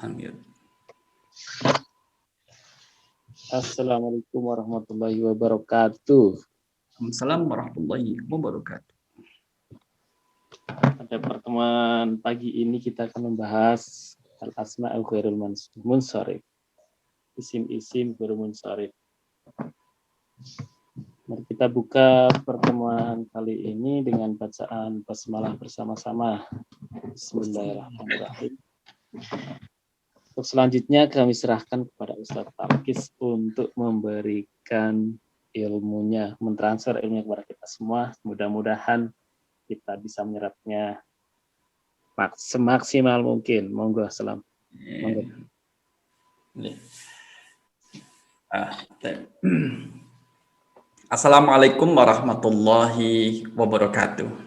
Amin. Assalamualaikum warahmatullahi wabarakatuh. Assalamualaikum warahmatullahi wabarakatuh. Pada pertemuan pagi ini kita akan membahas al-asma'ul ghairul munsharif. Isim-isim ghairul munsharif. Mari kita buka pertemuan kali ini dengan bacaan basmalah bersama-sama. Bismillahirrahmanirrahim. Untuk selanjutnya kami serahkan kepada Ustadz Talkis untuk memberikan ilmunya, mentransfer ilmunya kepada kita semua. Mudah-mudahan kita bisa menyerapnya semaksimal mungkin. Monggo, salam. Monggo. Assalamualaikum warahmatullahi wabarakatuh.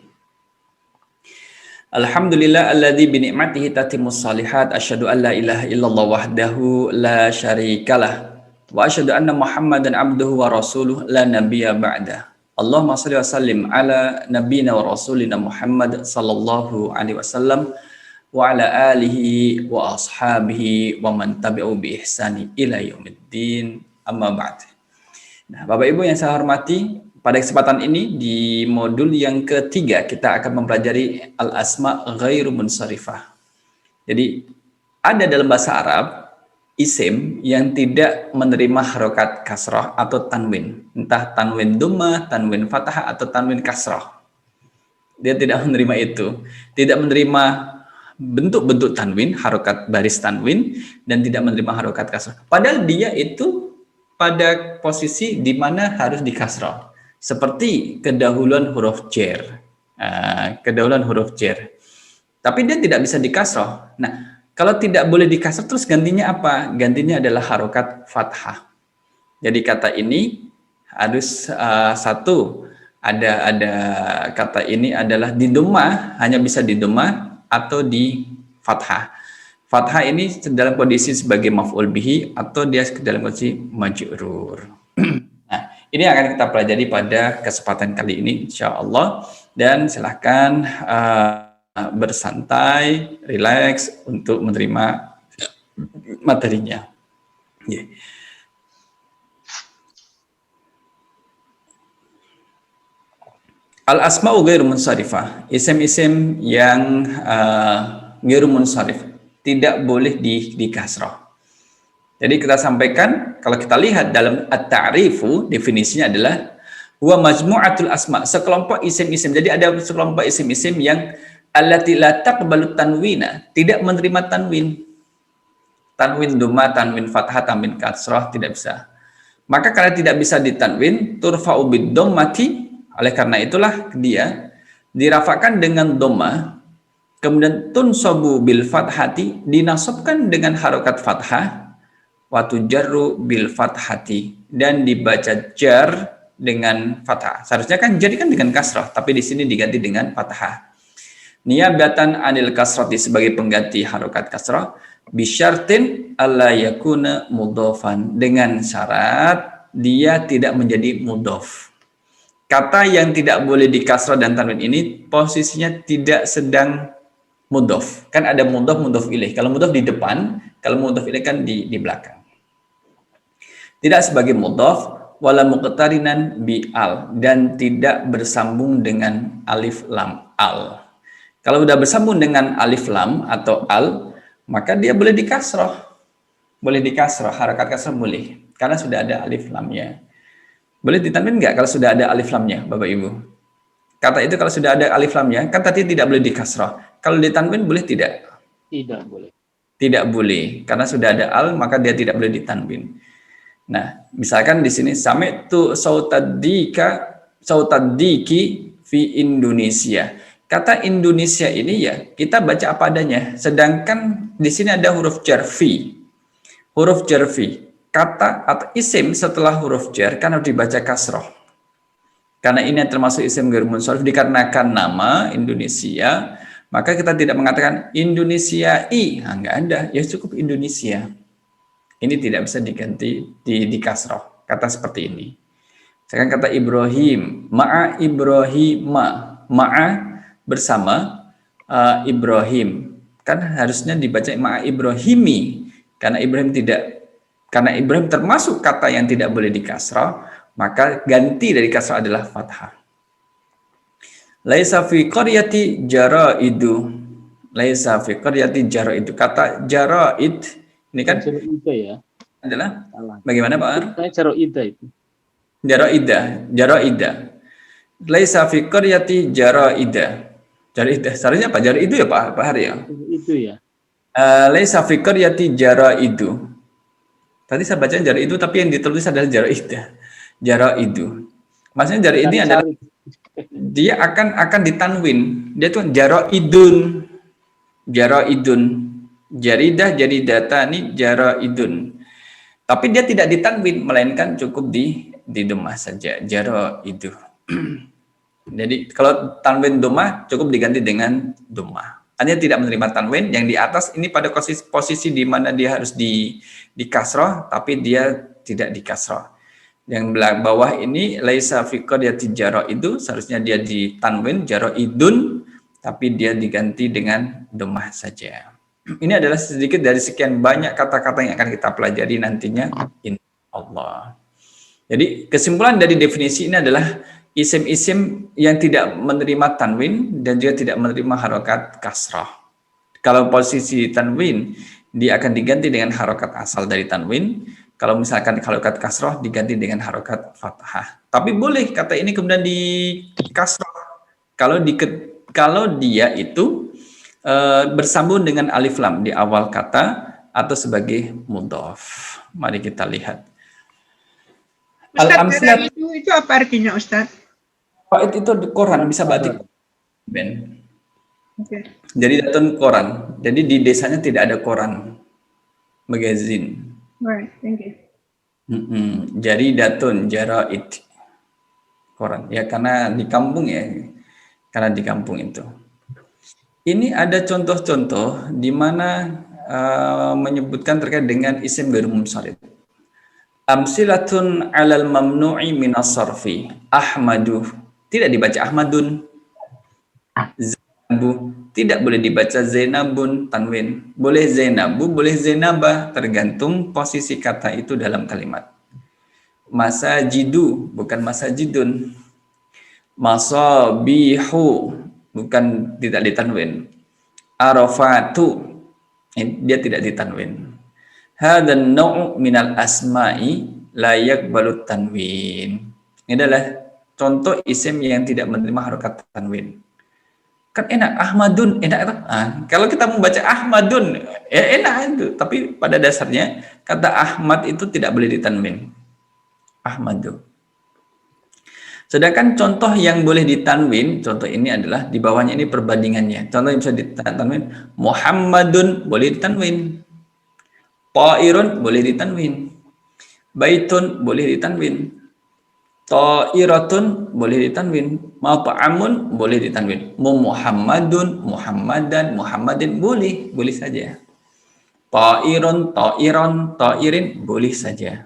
Alhamdulillah alladzi bi ni'matihi tatimmus shalihat, asyhadu an la ilaha illallah wahdahu la syarikalah wa asyhadu anna Muhammadan abduhu wa rasuluh la nabiyya ba'da. Allahumma shalli wa sallim ala nabiyyina wa rasulina Muhammad sallallahu alaihi wasallam wa ala alihi wa ashabihi wa man tabi'u bi ihsani ila yaumiddin, amma ba'd. Nah, Bapak Ibu yang saya hormati, pada kesempatan ini di modul yang ketiga kita akan mempelajari al-asma ghairu munsharifah. Jadi ada dalam bahasa Arab isim yang tidak menerima harokat kasrah atau tanwin, entah tanwin dhammah, tanwin fathah atau tanwin kasrah. Dia tidak menerima itu, tidak menerima bentuk-bentuk tanwin, harokat baris tanwin, dan tidak menerima harokat kasrah. Padahal dia itu pada posisi di mana harus dikasrah, seperti kedahuluan huruf jer, tapi dia tidak bisa dikasrah. Nah, kalau tidak boleh dikasrah, terus gantinya apa? Gantinya adalah harokat fathah. Jadi kata ini harus satu, ada kata ini adalah di dhammah, hanya bisa di dhammah atau di fathah. Fathah ini dalam kondisi sebagai maf'ul bihi atau dia dalam kondisi majrur. Nah, ini akan kita pelajari pada kesempatan kali ini insyaallah, dan silahkan bersantai, rileks untuk menerima materinya. Yeah. Al-asma'u ghairu munsharifah, isim-isim yang ghairu munsharif, tidak boleh di kasrah. Jadi kita sampaikan, kalau kita lihat dalam at-ta'rifu, definisinya adalah huwa majmu'atul asma', sekelompok isim-isim. Jadi ada sekelompok isim-isim yang allati la taqbalu tanwina, tidak menerima tanwin. Tanwin dhammah, tanwin fathah, tanwin kasrah tidak bisa. Maka karena tidak bisa ditanwin, turfa'u bid dhammati, oleh karena itulah dia dirafakan dengan dhammah. Kemudian tunsabu bil fathati, dinasabkan dengan harokat fathah, wa tujarru bil fathati, dan dibaca jar dengan fathah. Seharusnya kan jadi kan dengan kasrah, tapi di sini diganti dengan fathah. Niyabatan anil kasrati, sebagai pengganti harokat kasrah, bisyartin alla yakuna mudhofan, dengan syarat dia tidak menjadi mudhof. Kata yang tidak boleh dikasrah dan tanwin ini posisinya tidak sedang mudhof. Kan ada mudhof, mudhof ilaih. Kalau mudhof di depan, kalau mudhof ilaih kan di belakang. Tidak sebagai mudhof, wala muqtarinan bi al, dan tidak bersambung dengan alif lam al. Kalau sudah bersambung dengan alif lam atau al, maka dia boleh dikasrah. Boleh dikasrah, harakat kasrah boleh, karena sudah ada alif lamnya. Boleh ditanwin nggak kalau sudah ada alif lamnya, Bapak Ibu? Kata itu kalau sudah ada alif lamnya, kan tadi tidak boleh dikasrah. Kalau ditanwin boleh tidak? Tidak boleh. Tidak boleh, karena sudah ada al, maka dia tidak boleh ditanwin. Nah, misalkan di sini sami'tu sautadiki fi Indonesia. Kata Indonesia ini ya kita baca apa adanya. Sedangkan di sini ada huruf jar fi. Huruf jar fi. Kata atau isim setelah huruf jar kan harus dibaca kasroh. Karena ini termasuk isim ghairu munsharif, dikarenakan nama Indonesia, maka kita tidak mengatakan Indonesia nah, nggak ada, ya cukup Indonesia. Ini tidak bisa diganti di kasroh, kata seperti ini. Sekarang kata Ibrahim, ma'a Ibrahim, ma'a bersama Ibrahim. Kan harusnya dibaca ma'a Ibrahimi, karena Ibrahim termasuk kata yang tidak boleh dikasrah, maka ganti dari kasrah adalah fathah. Laisa fi qaryati jaraidu. Laisa fi qaryati jaraidu. Kata jaraid ini kan Jaroida ya. adalah Salah. bagaimana Pak Ar? Saya Jaroida itu. Jaraida. Laisa fi qaryati jaraida. Jaraida. Seharusnya apa? Jaraidu ya Pak Har ya? Itu ya. Laisa fi qaryati jaraidu. Tadi saya baca jaraidu tapi yang ditulis adalah jaraida. Jaraidu. Maksudnya jaraid ini adalah dia akan ditanwin. Dia tuh jaraidun. Jaridah jaridatani jaraidun. Tapi dia tidak ditanwin, melainkan cukup di domah saja. Jaraidu. Jadi kalau tanwin domah cukup diganti dengan domah. Hanya tidak menerima tanwin. Yang di atas ini pada posisi di mana dia harus di kasroh, tapi dia tidak di kasroh. Yang bawah ini laisa fi qaryati jaraidu, seharusnya dia di tanwin jaraidun, tapi dia diganti dengan domah saja. Ini adalah sedikit dari sekian banyak kata-kata yang akan kita pelajari nantinya insyaallah. Jadi kesimpulan dari definisi ini adalah isim-isim yang tidak menerima tanwin dan juga tidak menerima harokat kasrah. Kalau posisi tanwin, dia akan diganti dengan harokat asal dari tanwin. Kalau misalkan harokat kasrah diganti dengan harokat fathah. Tapi boleh kata ini kemudian di kasrah kalau dia itu bersambung dengan alif lam di awal kata atau sebagai mudhaf. Mari kita lihat. Ustaz, itu apa artinya Ustaz? Faid itu di Quran, bisa batik. Ben. Okay. Jadi datun Quran. Jadi di desanya tidak ada Quran. Magazine. Right, thank you. Jadi datun jaraid Quran. Ya karena di kampung ya. Karena di kampung itu. Ini ada contoh-contoh di mana menyebutkan terkait dengan isim ghairu munsharif. Amsilatun 'alal mamnu'i minas sarfi. Ahmadu tidak dibaca Ahmadun. Zainabu tidak boleh dibaca Zainabun tanwin. Boleh Zainabu, boleh Zainabah, tergantung posisi kata itu dalam kalimat. Masajidu bukan masajidun. Masabihu bukan tidak ditanwin. Arafatu dia tidak ditanwin. Hadan nau'u minal asma'i la yaqbalu tanwin. Ini adalah contoh isim yang tidak menerima harokat tanwin. Kan enak Ahmadun, enak itu. Kalau kita membaca Ahmadun, ya enak itu. Tapi pada dasarnya kata Ahmad itu tidak boleh ditanwin. Ahmadu. Sedangkan contoh yang boleh ditanwin, contoh ini adalah di bawahnya ini perbandingannya. Contoh yang bisa ditanwin, Muhammadun boleh ditanwin. Ta'irun boleh ditanwin. Baitun boleh ditanwin. Ta'iratun boleh ditanwin. Mat'amun boleh ditanwin. Muhammadun, Muhammadan, Muhammadin boleh saja. Ta'irun, ta'iran, ta'irin boleh saja.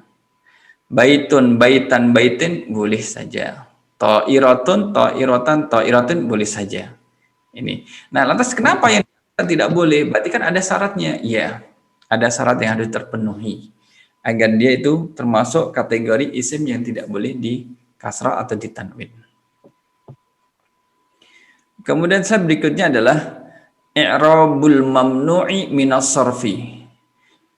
Baitun, baitan, baitin boleh saja. Ta'iratun, ta'iratan, ta'iratin boleh saja. Ini. Nah, lantas kenapa yang tidak boleh? Berarti kan ada syaratnya. Iya. Ada syarat yang harus terpenuhi agar dia itu termasuk kategori isim yang tidak boleh di kasrah atau ditanwin. Kemudian berikutnya adalah i'rabul mamnu'i minas sarfi.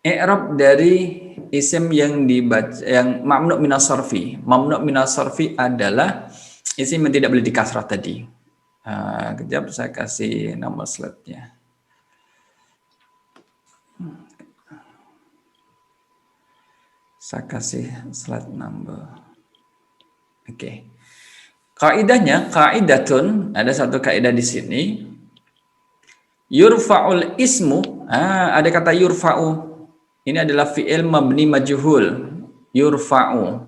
I'rab dari isim yang dibaca yang mamnu' minas sarfi. Mamnu' minas sarfi adalah isim yang tidak boleh di kasrah tadi. Kejap saya kasih nama slide-nya. Saya kasih slide number. Oke. Kaidahnya, kaidatun, ada satu kaidah di sini. Yurfa'ul ismu, ada kata yurfa'u. Ini adalah fi'il mabni majhul. Yurfa'u.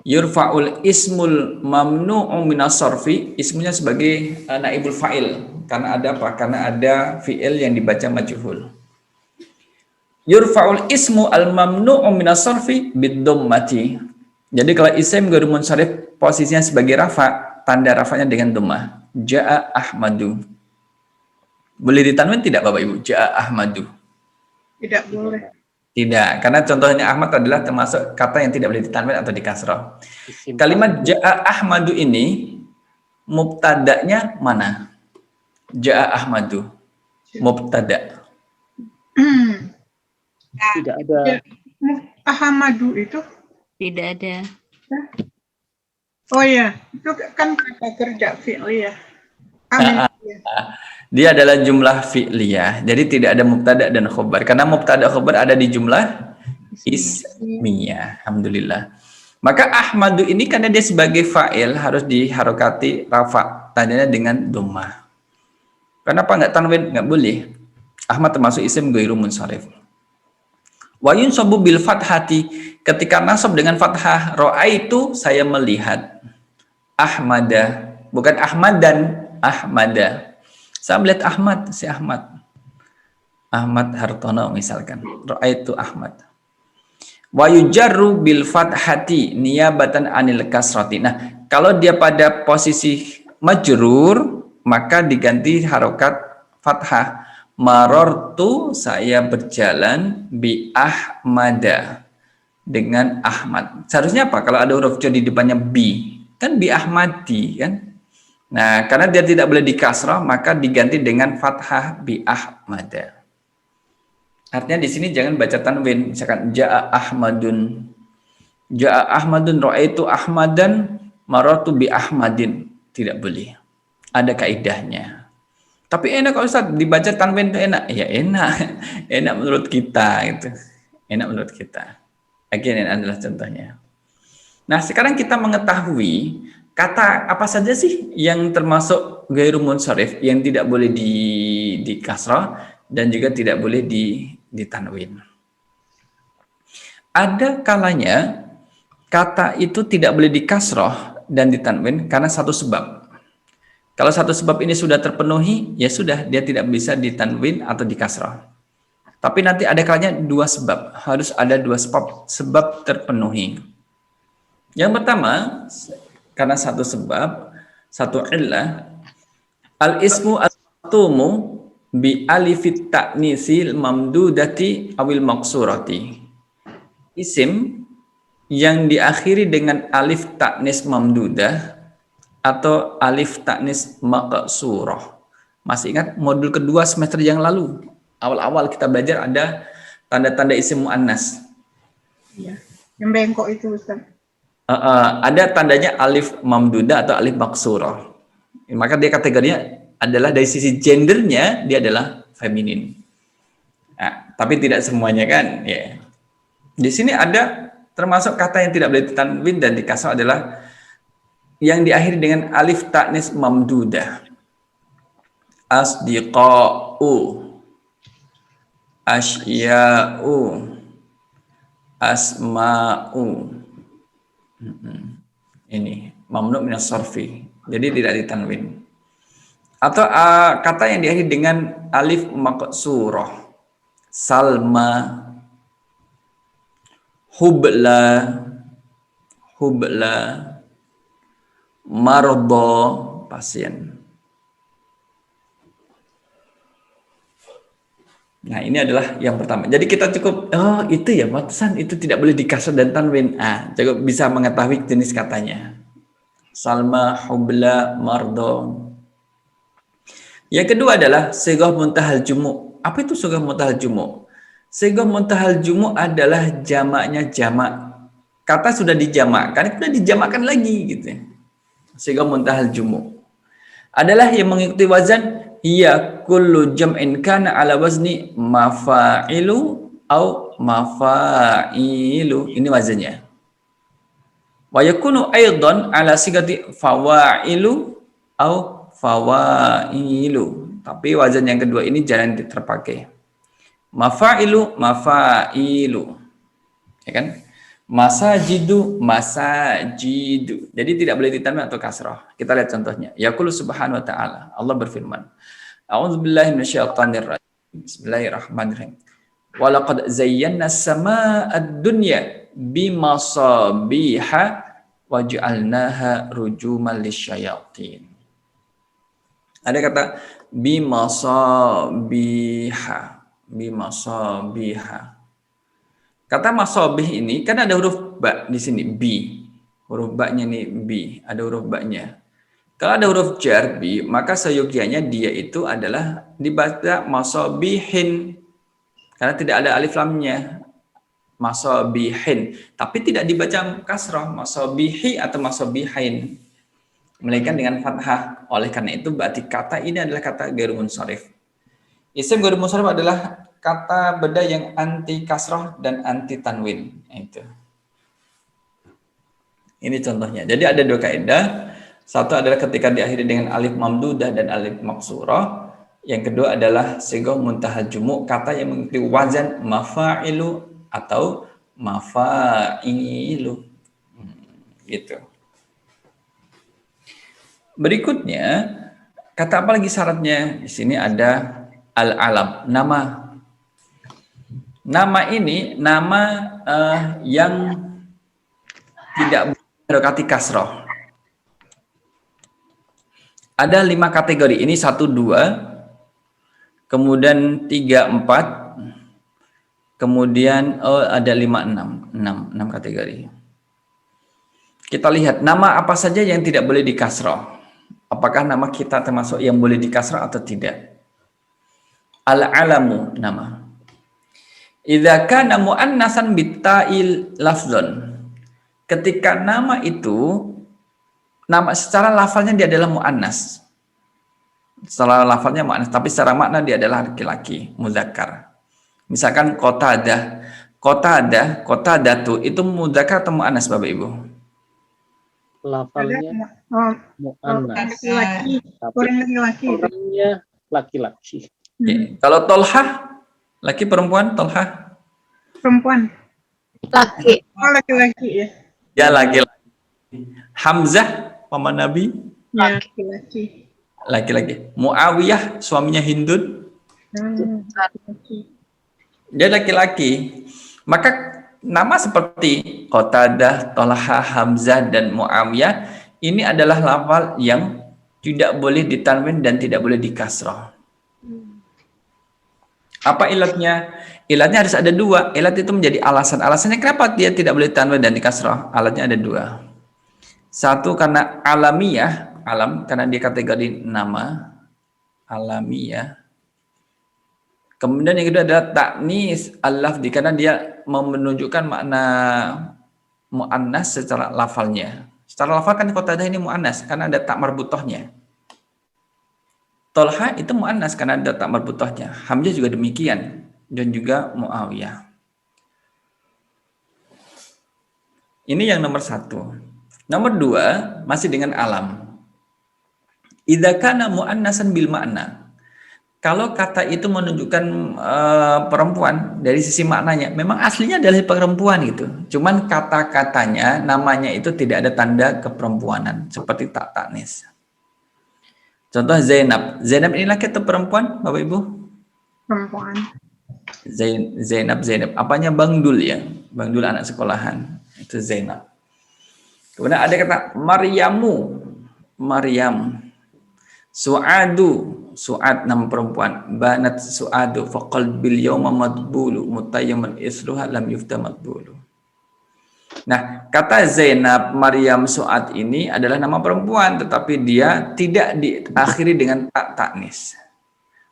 Yurfa'ul ismul mamnu'u minas sarfi, ismunya sebagai naibul fa'il. Karena ada apa? Karena ada fi'il yang dibaca majhul. Yurfa'ul ismu al-mamnu'u minas sarfi bid-dhammati. Jadi kalau isim ghairu munsharif posisinya sebagai rafa, tanda rafanya dengan dhammah. Ja'a Ahmadu. Boleh ditanwin tidak Bapak Ibu? Ja'a Ahmadu. Tidak boleh. Tidak, karena contohnya Ahmad adalah termasuk kata yang tidak boleh ditanwin atau dikasroh. Isim Kalimat fa'il. Ja'a Ahmadu ini mubtada'nya mana? Ja'a Ahmadu. Mubtada. Tidak ada. Ahmadu itu, Tidak ada. oh ya, itu kan kata kerja fi'liyah. Amin. Dia adalah jumlah fi'liyah. Jadi tidak ada mubtada dan khobar. Karena mubtada khobar ada di jumlah ismiyah. Alhamdulillah. Maka Ahmadu ini karena dia sebagai fa'il harus diharokati rafa. Tandanya dengan dhammah. Kenapa nggak tanwin? Nggak boleh. Ahmad termasuk isim ghairu munsharif. Wa yunsabu bil fathati, ketika nasab dengan fathah, ra'aitu saya melihat. Ahmada, bukan Ahmadan, Ahmada. Saya melihat Ahmad, si Ahmad. Ahmad Hartono misalkan. Ra'aitu Ahmad. Wa yujarru bil fathati niyabatan anil kasrati. Nah, kalau dia pada posisi majrur, maka diganti harokat fathah. Marortu, saya berjalan bi Ahmada, dengan Ahmad. Seharusnya apa? Kalau ada huruf j di depannya bi, kan bi Ahmadi kan? Nah, karena dia tidak boleh dikasrah, maka diganti dengan fathah bi Ahmada. Artinya di sini jangan baca tanwin, misalkan Ja'a Ahmadun. Ja'a Ahmadun, ra'aitu Ahmadan, marartu bi Ahmadin. Tidak boleh. Ada kaidahnya. Tapi enak kalau Ustaz dibaca tanwin itu enak. Ya enak. Enak menurut kita gitu. Enak menurut kita. Oke, ini adalah contohnya. Nah, sekarang kita mengetahui kata apa saja sih yang termasuk ghairu munsharif, yang tidak boleh di kasrah dan juga tidak boleh ditanwin. Ada kalanya kata itu tidak boleh dikasrah dan ditanwin karena satu sebab. Kalau satu sebab ini sudah terpenuhi, ya sudah, dia tidak bisa ditanwin atau dikasrah. Tapi nanti ada kalanya dua sebab, harus ada dua sebab terpenuhi. Yang pertama, karena satu sebab, satu illah, al-ismu al-matumu bi alifit ta'nisil mamdudati awil maqsurati. Isim yang diakhiri dengan alif ta'nis mamdudah atau alif ta'nis maqsurah. Masih ingat modul kedua semester yang lalu? Awal-awal kita belajar ada tanda-tanda isim muannas. Ya, yang bengkok itu Ustaz. Ada tandanya alif mamdudah atau alif maqsurah. Maka dia kategorinya adalah dari sisi gendernya dia adalah feminin. Nah, tapi tidak semuanya kan, ya. Di sini ada termasuk kata yang tidak boleh ditanwin dan dikasrah adalah yang diakhiri dengan alif ta'nis mamdudah. Asdiqa'u, asya'u, asma'u. Ini mamnu' minas sarfi. Jadi tidak ditanwin. Atau kata yang diakhiri dengan alif maqsurah. Salma, hubla, mardo, pasien. Nah, ini adalah yang pertama. Jadi kita cukup, oh itu ya, pantesan itu tidak boleh dikasrah dan tanwin. Cukup bisa mengetahui jenis katanya. Salma, hubla, mardo. Yang kedua adalah sighah muntahal jumu'. Apa itu sighah muntahal jumu'? Sighah muntahal jumu' adalah jamaknya jamak. Kata sudah dijamakkan, sudah dijamakkan lagi gitu. Sighah muntahal jumu' adalah yang mengikuti wazan hiya kullu jam'in kana ala wazni mafa'ilu au mafa'ilu. Ini wazannya. Wa yakunu aidan ala sigati fawa'ilu au fawailu. Tapi wazan yang kedua ini jarang terpakai. Mafa'ilu, mafailu. Ya kan? Masajidu, masajidu. Jadi tidak boleh ditanwin atau kasrah. Kita lihat contohnya. Yaqulu subhanahu wa ta'ala. Allah berfirman. A'udzubillahi minasyaitonir rajim. Bismillahirrahmanirrahim. Wa laqad zayyana as-samaa'a ad-dunya bimasabiha wa ja'alnaha rujuman lisyayatin. Ada kata bimasabiha, bimasabiha. Kata masabih ini kan ada huruf ba di sini, bi. Huruf ba-nya nih bi, ada huruf ba-nya. Kalau ada huruf jar bi, maka seyogianya dia itu adalah dibaca masabihin karena tidak ada alif lamnya. Masabihin, tapi tidak dibaca kasrah, masabihi atau masabihain, melainkan dengan fathah. Oleh karena itu berarti kata ini adalah kata ghairu munsharif. Isim ghairu munsharif adalah kata beda yang anti kasrah dan anti tanwin. Itu. Ini contohnya. Jadi ada dua kaidah. Satu adalah ketika diakhiri dengan alif mamdudah dan alif maksurah. Yang kedua adalah sighah muntahal jumu', kata yang mengikuti wazan mafa'ilu atau mafa'ilu. Gitu. Berikutnya, kata apa lagi syaratnya? Di sini ada al-alam, nama. Nama ini nama yang tidak harokati kasroh. Ada 5 kategori. Ini 1, 2, kemudian 3, 4, kemudian ada 5, 6 kategori. Kita lihat nama apa saja yang tidak boleh dikasroh. Apakah nama kita termasuk yang boleh dikasroh atau tidak? Al-alamu nama. Idza kana muannasan bitta'il lafzon. Ketika nama itu nama secara lafalnya dia adalah muannas. Secara lafalnya muannas, tapi secara makna dia adalah laki-laki, muzakkar. Misalkan Qatadah, Qatadatu itu muzakkar atau muannas Bapak Ibu? Lafalnya muannas, laki-laki, orang laki-laki. orangnya laki-laki. Kalau Tolhah, laki perempuan Tolhah? Perempuan. Laki. Oh, laki-laki ya. Ya laki-laki. Hamzah paman Nabi? Ya, laki-laki. Laki-laki. Muawiyah suaminya Hindun? Laki-laki. Dia laki-laki. Maka nama seperti Qatadah, Tolhah, Hamzah, dan Muawiyah ini adalah lafal yang tidak boleh ditanwin dan tidak boleh dikasrah. Apa ilatnya? Ilatnya harus ada 2. Ilat itu menjadi alasan. Alasannya kenapa dia tidak boleh tanwin dan dikasrah? Alatnya ada 2. Satu karena alamiah, alam karena dia kategori nama, alamiah. Kemudian yang kedua adalah taknis al-lafzi karena dia menunjukkan makna muannas secara lafalnya. Secara lafal kan Qatadah ini muannas karena ada tak marbutohnya. Tolha itu muannas karena ada tak marbutohnya. Hamzah juga demikian dan juga Muawiyah. Ini yang nomor 1. Nomor 2 masih dengan alam. Idza kana muannasan bil makna. Kalau kata itu menunjukkan perempuan dari sisi maknanya, memang aslinya adalah perempuan gitu. Cuman kata-katanya, namanya itu tidak ada tanda keperempuanan seperti tak taknis. Contoh Zainab. Zainab ini laki atau perempuan, Bapak Ibu? Perempuan. Zainab. Apanya Bang Dul ya? Bang Dul anak sekolahan. Itu Zainab. Kemudian ada kata Maryamu. Maryam. Su'ad nama perempuan. Banat Su'adu. Faqal bil yawma madbulu. Mutayyaman isruha lam yufta madbulu. Nah, kata Zainab, Maryam, Su'ad ini adalah nama perempuan, tetapi dia tidak diakhiri dengan tak taknis.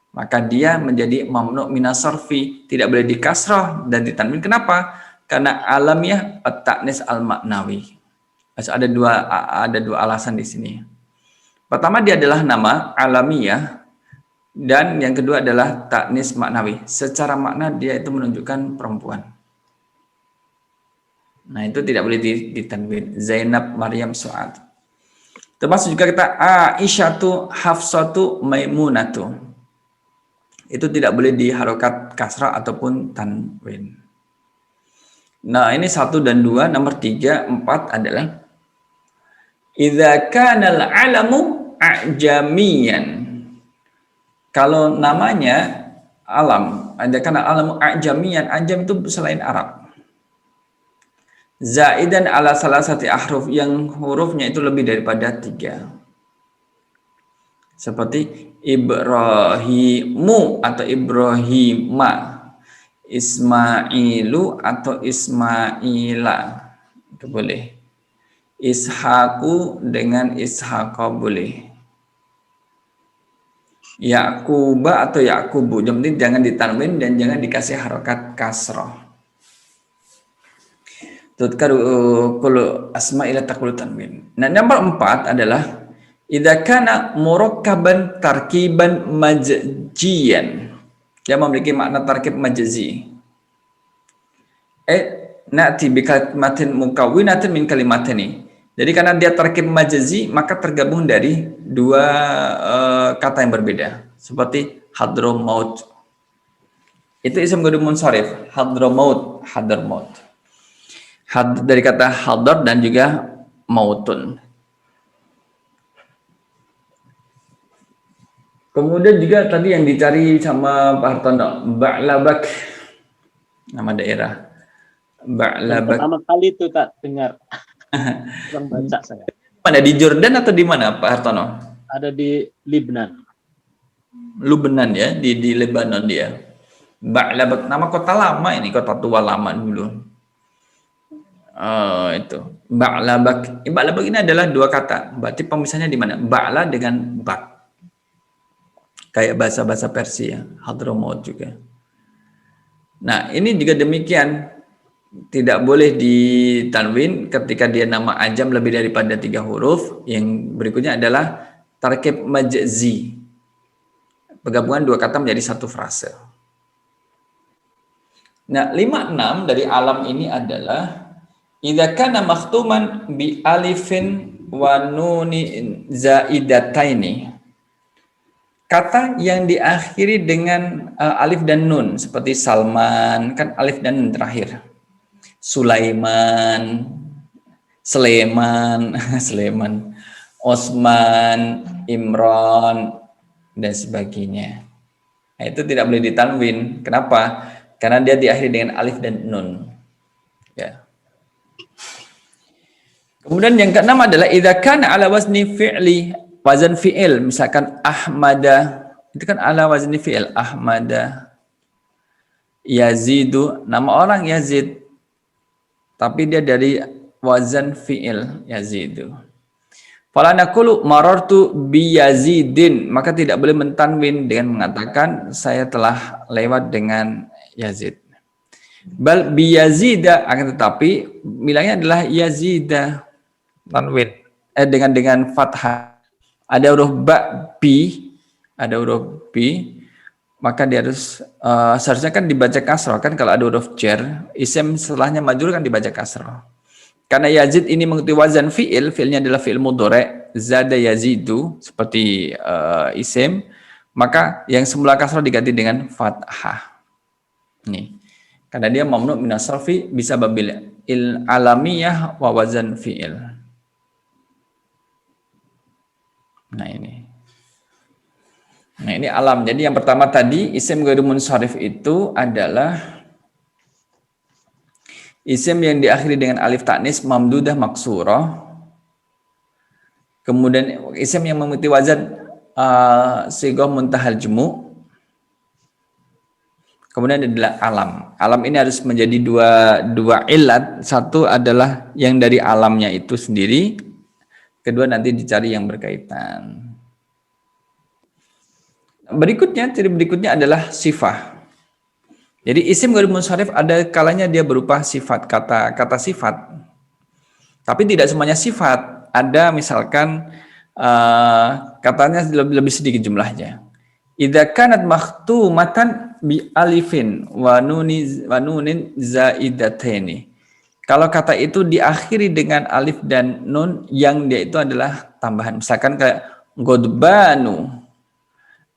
Maka dia menjadi mamnu minas sarfi, tidak boleh dikasrah dan ditanwin. Kenapa? Karena alamiah at-taknis al-maknawi. Ada dua alasan di sini. Pertama, dia adalah nama alamiah, dan yang kedua adalah taknis maknawi. Secara makna dia itu menunjukkan perempuan. Nah, itu tidak boleh ditanwin. Zainab, Maryam, Su'ad. Termasuk juga kita Aisyatu, Hafsatu, Maimunatu. Itu tidak boleh diharokat kasrah ataupun tanwin. Nah, ini 1 dan 2. Nomor 3, 4 adalah idza kana al-alamu a'jamiyan. Kalau namanya alam, ada kana alamu a'jamiyan. Ajam itu selain Arab. Zaidan ala salasati ahruf, yang hurufnya itu lebih daripada 3. Seperti Ibrahimu atau Ibrahima, Ismailu atau Ismaila, itu boleh. Ishaku dengan Ishaqa boleh. Yakuba atau Yakubu, yang penting jangan ditanwin dan jangan dikasih harokat kasroh. Tudkaru kullu asma'ila taqulu tanwin. Nah, nomor 4 adalah idza kana murakkaban tarkiban majziyan. Dia memiliki makna tarkib majzi. Na'ti bi kalimatin mukawwinatin min kalimatini. Jadi karena dia tarkib majzi, maka tergabung dari dua kata yang berbeda. Seperti hadramaut. Itu isim ghairun munsharif, hadramaut, hadramaut. Dari kata hadar dan juga mautun. Kemudian juga tadi yang dicari sama Pak Hartono, Ba'labak, nama daerah. Ba'labak. Pertama kali itu tak dengar. Kurang baca saya. Mana, di Jordan atau di mana Pak Hartono? Ada di Lebanon. Lubnan ya, di Lebanon dia. Ba'labak, nama kota lama ini, kota tua lama dulu. Itu Ba'labak. Ba'labak ini adalah dua kata. Berarti pemisahnya di mana? Ba'la dengan bak. Kayak bahasa-bahasa Persia, Hadramaut juga. Nah, ini juga demikian. Tidak boleh ditanwin ketika dia nama ajam lebih daripada 3 huruf. Yang berikutnya adalah tarkib majzi. Penggabungan dua kata menjadi satu frase. Nah, 5-6 dari alam ini adalah idza kana makhtuman bi alifin wa nunin zaidataini. Kata yang diakhiri dengan alif dan nun seperti Salman, kan alif dan nun terakhir. Sulaiman, Sleman, Sleman, Osman, Imran, dan sebagainya. Nah, itu tidak boleh ditanwin. Kenapa? Karena dia diakhiri dengan alif dan nun. Ya. Kemudian yang keenam adalah idza kana ala wazni fi'li, wazan fi'il, misalkan Ahmada, itu kan ala wazni fi'il, Ahmada, Yazidu, nama orang Yazid, tapi dia dari wazan fi'il, Yazidu. Fala naqulu marartu bi Yazidin, maka tidak boleh mentanwin dengan mengatakan saya telah lewat dengan Yazid. Bal bi Yazida, akan tetapi bilangnya adalah Yazida, tanwin dengan fathah. Ada huruf ba, bi, ada huruf bi, maka dia harus seharusnya kan dibaca kasroh, kan kalau ada huruf jar, isim setelahnya majrur kan dibaca kasroh. Karena Yazid ini mengikuti wazan fi'il, fi'ilnya adalah fi'il mudhari', zada yazidu, seperti isim, maka yang semula kasroh diganti dengan fathah. Nih, karena dia mamnu minas sarfi bisa babil il alamiyah wa wazan fi'il. Nah ini alam. Jadi yang pertama tadi isim ghairun munsharif itu adalah isim yang diakhiri dengan alif ta'nis mamdudah maksurah. Kemudian isim yang memiliki wazan sighah muntahal jumu. Kemudian adalah alam. Alam ini harus menjadi dua ilat. Satu adalah yang dari alamnya itu sendiri. Kedua nanti dicari yang berkaitan. Ciri berikutnya adalah sifat. Jadi isim ghairun munsharif ada kalanya dia berupa sifat, kata sifat. Tapi tidak semuanya sifat. Ada misalkan katanya lebih sedikit jumlahnya. Idza kanat makhtumatan bi alifin wa nunin zaidataini. Kalau kata itu diakhiri dengan alif dan nun yang dia itu adalah tambahan. Misalkan kayak godbanu.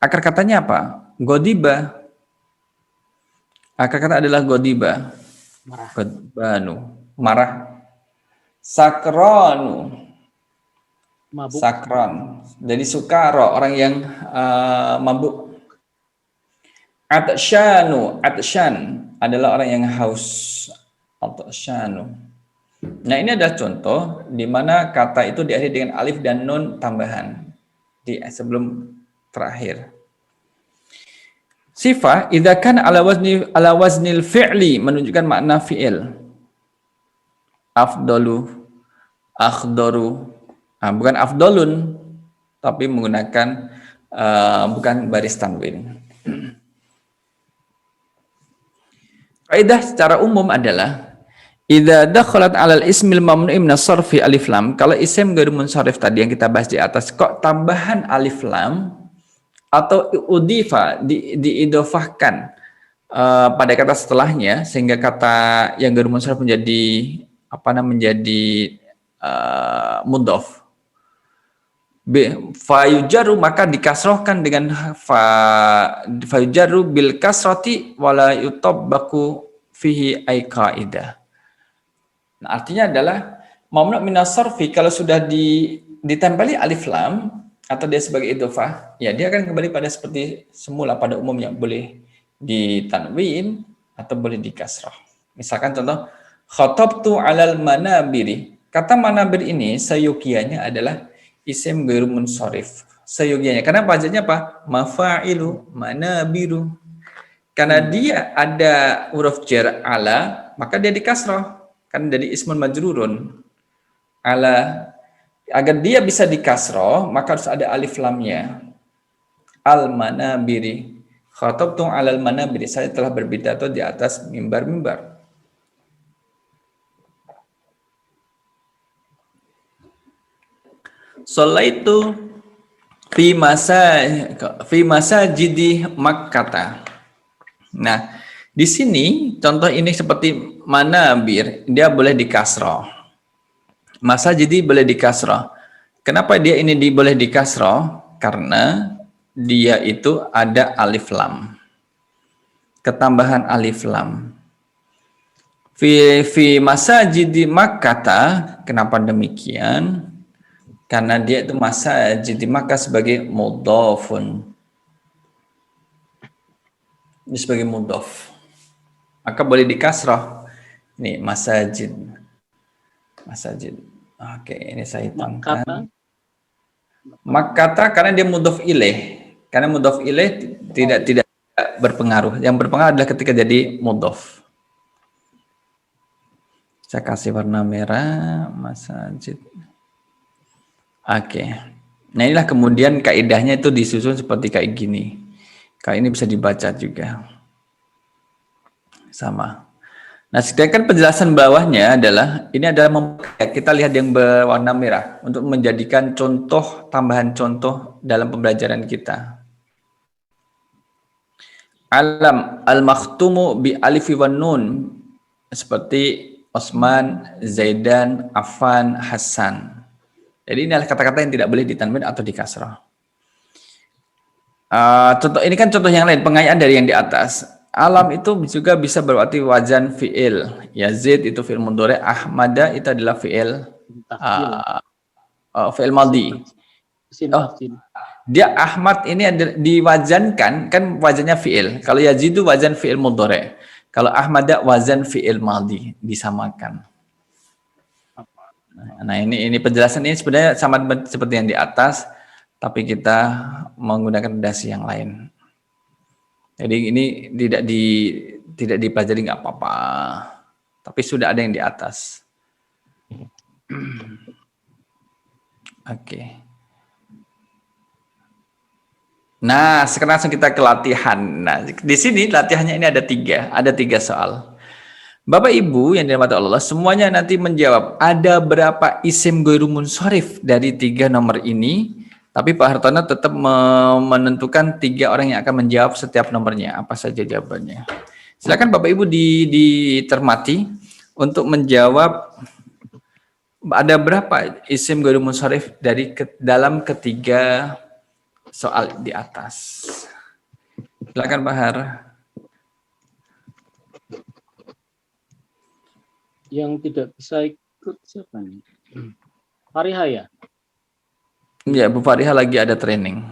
Akar katanya apa? Godiba. Akar kata adalah godiba. Marah. Godbanu. Marah. Sakranu. Mabuk. Sakron. Jadi sukaro, orang yang mabuk. Atsyanu. Atsyan adalah orang yang haus. Atsyanu. Nah, ini adalah contoh di mana kata itu diakhiri dengan alif dan nun tambahan. di sebelum terakhir. Sifah idza kana ala waznil fi'li menunjukkan makna fi'il. Afdalu, akhdaru, bukan afdalun, tapi menggunakan bukan baris tanwin. Kaidah secara umum adalah idza dakhalat 'alal ismil mamnu'i min as-sarfi alif lam, kalau isim ghair munsharif tadi yang kita bahas di atas kok tambahan alif lam atau udifa diidofahkan pada kata setelahnya sehingga kata yang ghair munsharif menjadi menjadi mudhof. Fayujaru maka dikasrohkan dengan fayujaru bil kasrati wala yutabbaku fihi ay qaidah. Nah, artinya adalah mamnu minas sarfi kalau sudah ditempeli alif lam atau dia sebagai idhofah, ya dia akan kembali pada seperti semula pada umumnya, boleh ditanwin atau boleh dikasrah. Misalkan contoh khatabtu alal manabiri. Kata manabir ini sayukianya adalah isim ghairu munsharif. Sayukianya. Karena wajahnya apa? Mafa'ilu, manabiru. Karena dia ada huruf jar ala, maka dia dikasrah. Kan jadi ismun majrurun. Ala, agar dia bisa dikasrah, maka harus ada alif lamnya. Al-manabiri. Khatabtu alal manabiri. Saya telah berpidato di atas mimbar-mimbar. Sholaitu fi masajidi Makkah. Nah, di sini contoh ini seperti manabir, dia boleh dikasroh. Masajidi boleh dikasroh. Kenapa dia ini boleh dikasroh? Karena dia itu ada alif lam. Ketambahan alif lam. Fi masajidi Makkah, kenapa demikian? Karena dia itu masajid di Makkah sebagai mudhafun. Ini sebagai mudhaf. Maka boleh dikasrah. Ini masajid. Masajid. Oke, ini saya hitungkan. Makkata karena dia mudhaf ilaih. Karena mudhaf ilaih tidak berpengaruh. Yang berpengaruh adalah ketika jadi mudhaf. Saya kasih warna merah, masajid. Oke. Nah, inilah kemudian kaidahnya itu disusun seperti kayak gini. Kalau ini bisa dibaca juga. Sama. Nah, sedangkan penjelasan bawahnya adalah ini adalah kita lihat yang berwarna merah untuk menjadikan contoh, tambahan contoh dalam pembelajaran kita. Alam al-makhtumu bi alifi wan nun seperti Osman, Zaidan, Affan, Hasan. Jadi ini adalah kata-kata yang tidak boleh ditanwin atau dikasrah. Contoh ini kan contoh yang lain, pengayaan dari yang di atas. Alam itu juga bisa berarti wazan fi'il. Yazid itu fi'il mudhari', Ahmada itu adalah fi'il fi'il madhi. Dia Ahmad ini ada diwazankan kan wazannya fi'il. Kalau Yazid itu wazan fi'il mudhari'. Kalau Ahmada wazan fi'il madhi, disamakan. Nah, ini penjelasan ini sebenarnya sama seperti yang di atas, tapi kita menggunakan redaksi yang lain. Jadi ini tidak dipelajari nggak apa-apa, tapi sudah ada yang di atas. Oke. Nah, sekarang langsung kita ke latihan. Nah, di sini latihannya ini ada tiga soal. Bapak Ibu yang dirahmati Allah, semuanya nanti menjawab ada berapa isim ghairu munsharif dari 3 nomor ini, tapi Pak Hartono tetap menentukan 3 orang yang akan menjawab setiap nomornya, apa saja jawabannya. Silakan Bapak Ibu ditermati untuk menjawab ada berapa isim ghairu munsharif dari dalam ketiga soal di atas. Silakan Pak Har. Yang tidak bisa ikut siapa nih? Fariha ya? Ya, Bu Fariha lagi ada training.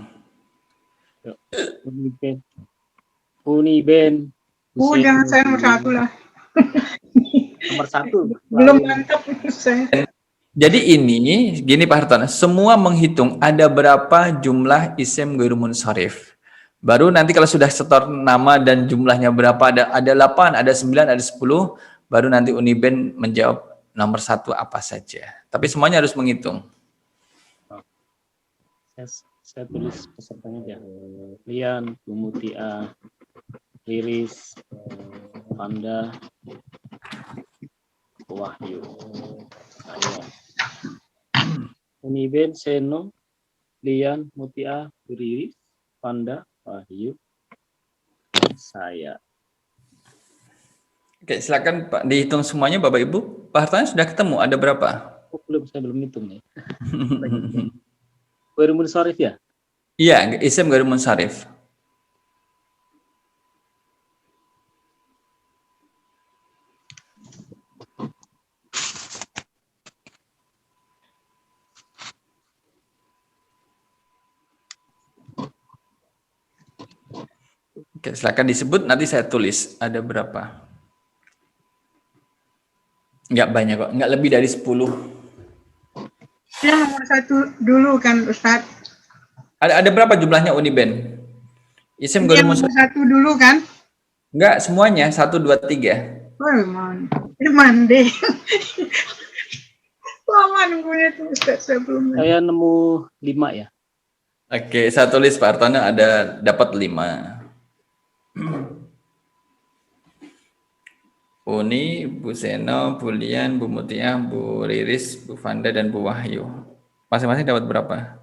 Uniben. Jangan saya nomor 1 lah. Nomor 1. Belum mantap saya. Jadi ini, gini Pak Hartono, semua menghitung ada berapa jumlah isim ghairu munsharif. Baru nanti kalau sudah setor nama dan jumlahnya berapa, ada 8, ada 9, ada 10, baru nanti Uniben menjawab nomor 1 apa saja. Tapi semuanya harus menghitung. Saya tulis pesertanya ya. Lian, Bu Mutia, Riris, Panda, Wahyu. Ayo. Uniben, Seno, Lian, Mutia, Riris, Panda, Wahyu, saya. Oke, silakan Pak dihitung semuanya Bapak Ibu. Pak Hartono sudah ketemu ada berapa? Oh, saya belum hitung nih. Ghairu munsharif ya? Iya, isim ghairu munsharif. Oke, silakan disebut, nanti saya tulis ada berapa. Enggak banyak kok, enggak lebih dari 10. Yang nomor 1 dulu kan Ustadz. Ada berapa jumlahnya Uniben? Isim Yang ghairu nomor munsharif. 1 dulu kan. Enggak, semuanya 1, 2, 3. Oh, emang deh. Lama nunggunya tuh Ustadz, saya belum. Saya nemu 5 ya. Oke, saya tulis Pak Hartono ada dapat 5. Uni, Bu Seno, Bu Lian, Bu Mutia, Bu Riris, Bu Fanda, dan Bu Wahyu. Masing-masing dapat berapa?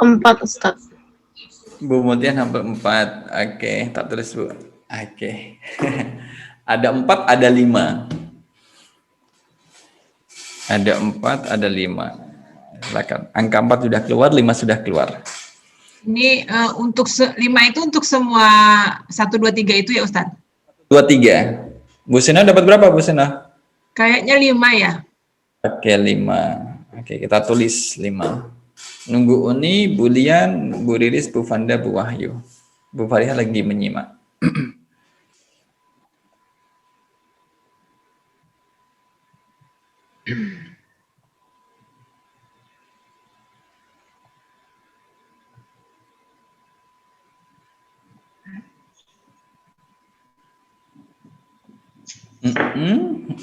Empat, Ustadz. Bu Mutia sampai 4. Oke, tak tulis Bu. Oke. Ada 4, ada 5. Ada 4, ada 5. Silakan. Angka 4 sudah keluar, 5 sudah keluar. Ini untuk 5 itu untuk semua 1, 2, 3 itu ya Ustadz? 2, 3. Bu Sena dapat berapa Bu Sena? Kayaknya 5 ya. Oke, 5. Oke, kita tulis 5. Nunggu Uni, Bu Lian, Bu Riris, Bu Fanda, Bu Wahyu. Bu Fariha lagi menyimak.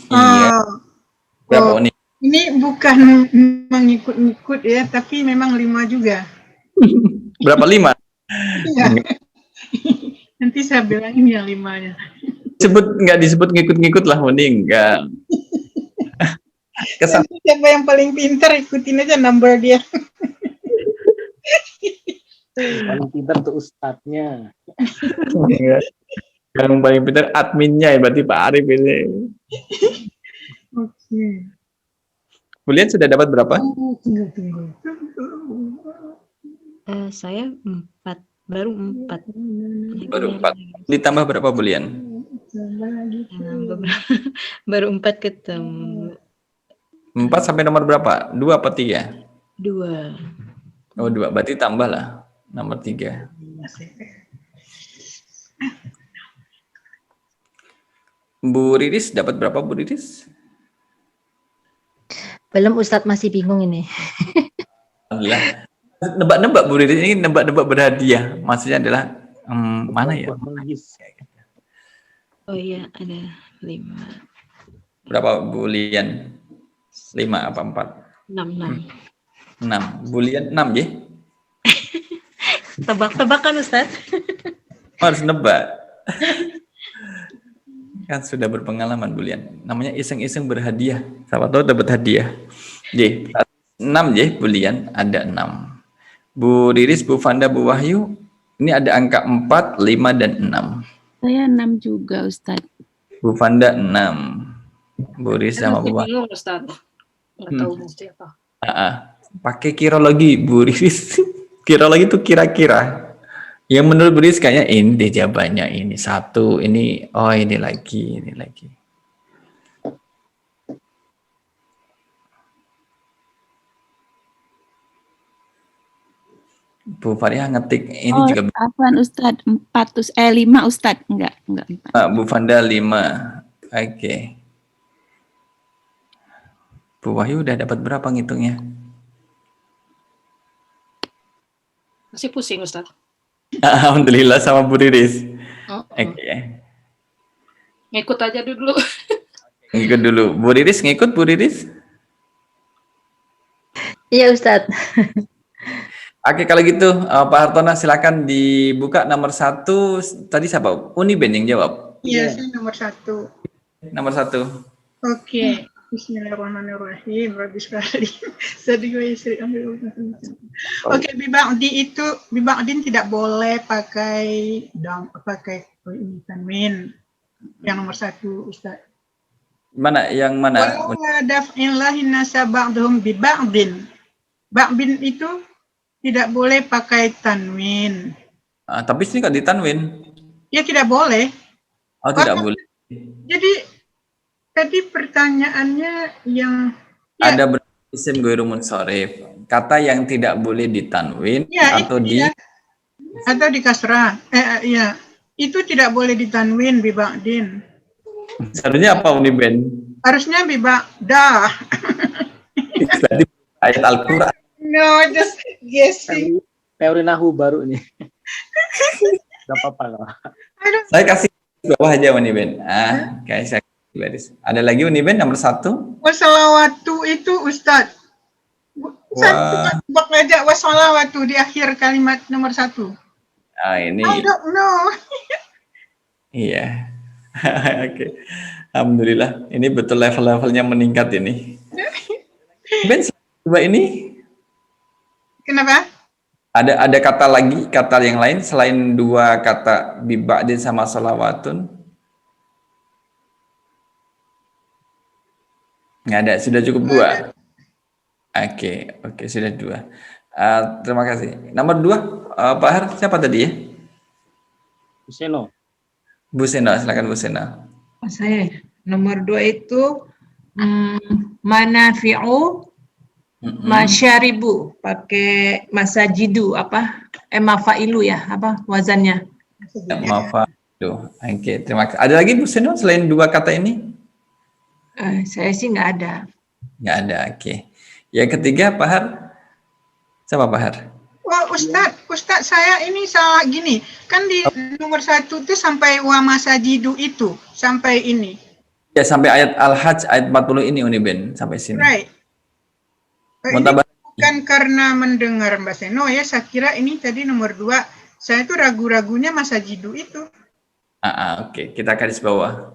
Iya. Berapa Uni? Ini bukan mengikut-ngikut ya, tapi memang 5 juga. Berapa 5? Iya. Nanti saya bilangin yang 5-nya. Nggak disebut ngikut-ngikut lah Uni, enggak. Kesan. Nanti siapa yang paling pintar ikutin aja number dia. Paling pintar tuh ustadznya. Yang paling pintar adminnya, berarti Pak Arif ini. Oke. Bulian sudah dapat berapa? Tunggu. Saya 4, baru 4. Baru 4. Ditambah berapa Bulian? Baru 4 ketemu. 4 sampai nomor berapa? 2 apa 3? 2. Oh 2, berarti tambah lah nomor 3. Bu Riris dapat berapa Bu Riris? Belum Ustadz, masih bingung ini. Alhamdulillah. Nebak-nebak Bu Riris ini, nebak-nebak berhadiah. Maksudnya adalah mana ya? Oh iya, ada 5. Berapa Bu Lian? 5 apa 4? 6. 6. Bu Lian 6 ya? Tebak-tebakan Ustadz. Harus nebak. Kan sudah berpengalaman Bu Lian. Namanya iseng-iseng berhadiah. Siapa tahu dapat hadiah. J. 6 ya Bu Lian, ada 6. Bu Riris, Bu Fanda, Bu Wahyu, ini ada angka 4, 5 dan 6. Saya 6 juga Ustadz. Bu Fanda 6. Bu Riris sama Bu Wahyu. Bingung Ustadz. Nggak tahu mesti apa. Pakai kirologi Bu Riris. Kirologi itu kira-kira. Yang menurut Bu Riris kayaknya ini deh jawabannya, ini 1, ini oh ini lagi. Bu Faria ngetik ini Oh, juga apaan Ustadz? 5 Ustadz. Enggak 4. Bu Fanda 5. Oke. Bu Wahyu udah dapat berapa ngitungnya? Masih pusing, Ustaz. Alhamdulillah sama Bu Riris. Oh, Oke. ngikut aja dulu. Ngikut dulu. Bu Riris ngikut, Bu Riris? Iya Ustadz. Oke, kalau gitu Pak Hartono silakan dibuka nomor 1. Tadi siapa? Uniben yang jawab. Iya, saya nomor 1. Nomor 1. Oke. Bismillahirrahmanirrahim. Rabbi sekali. Sedih istri. Oke, biba'din tidak boleh pakai ini tanwin. Yang nomor 1, Ustaz. Mana yang mana? Walau daf'illahi nasa ba'dhum bi ba'din. Ba'din itu tidak boleh pakai tanwin. Tapi sini kok ditanwin. Ya tidak boleh. Oh, tidak boleh. Jadi tadi pertanyaannya yang Ada isim ghairu munsharif. Kata yang tidak boleh ditanwin atau atau di kasrah. Ya, itu tidak boleh ditanwin bi ba'din. Seharusnya apa Uniben? Harusnya bi ba'dah. Tadi ayat Al-Qur'an. No, just guessing. Teori nahu baru ini. Gak apa-apa lah. Saya kasih bawah aja Uniben. Guys, ada lagi Uniben nomor 1. Wassalawatu itu Ustadz. Saya tebak aja wassalawatu di akhir kalimat nomor 1. Ini. I don't know. Iya. Oke. Alhamdulillah. Ini betul level-levelnya meningkat ini. Ben, coba ini. Kenapa? Ada kata yang lain selain 2 kata biba'din sama salawatun? Nggak ada, sudah cukup 2. Oke, sudah 2. Terima kasih. Nomor 2, Pak Har, siapa tadi ya? Useno. Bu Sena, silakan Bu Sena. Saya nomor 2 itu manafi'u masyaribu pakai masajidu mafailu ya, wazannya. Oke, terima kasih. Ada lagi Bu Sena selain 2 kata ini? Saya sih nggak ada. Nggak ada, oke. Yang ketiga, Pak Har. Siapa Pak Har? Wah, Ustadz saya ini salah gini. Kan di nomor 1 itu sampai wa masajidu itu. Sampai ini. Ya, sampai ayat Al-Hajj, ayat 40 ini Uniben. Sampai sini. Right. Ini Muntabah. bukan karena mendengar Mbak Seno ya. Saya kira ini tadi nomor 2. Saya tuh ragu-ragunya masajidu itu. Oke. Kita garis bawah.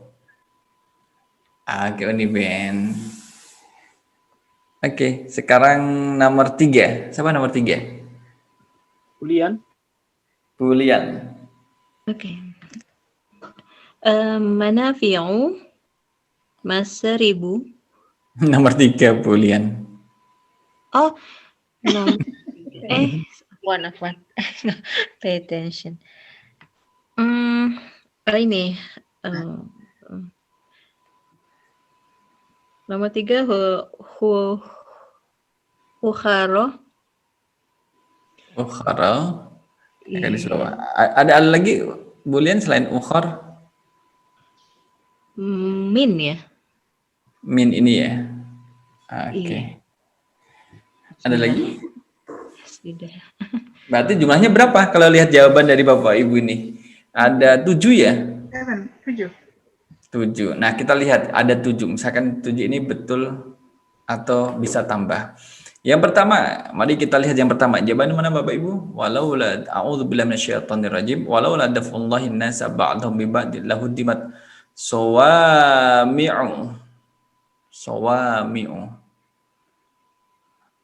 Oke, Uniben. Oke, sekarang nomor 3. Siapa nomor 3? Bulian. Oke. Manafi'u masaribu. Nomor 3, Bulian. Oh, no. Afwan. Pay attention. Ini. Nomor 3, ukharo. Ukhara. Garis bawah. Ada lagi Bulian selain ukhar? Min ya. Min ini ya. Oke. Iya. Ada lagi? Sudah. Berarti jumlahnya berapa kalau lihat jawaban dari Bapak Ibu ini? Ada 7 ya? 7. 7. Nah, kita lihat ada 7. Misalkan 7 ini betul atau bisa tambah. Yang pertama, mari kita lihat yang pertama. Jawaban mana Bapak Ibu? Walaula a'udzubillahi minasyaitonirrajim. Walaula daf'ullahi an-nasa ba'dhum bi ba'din lahuddimat sawami'u.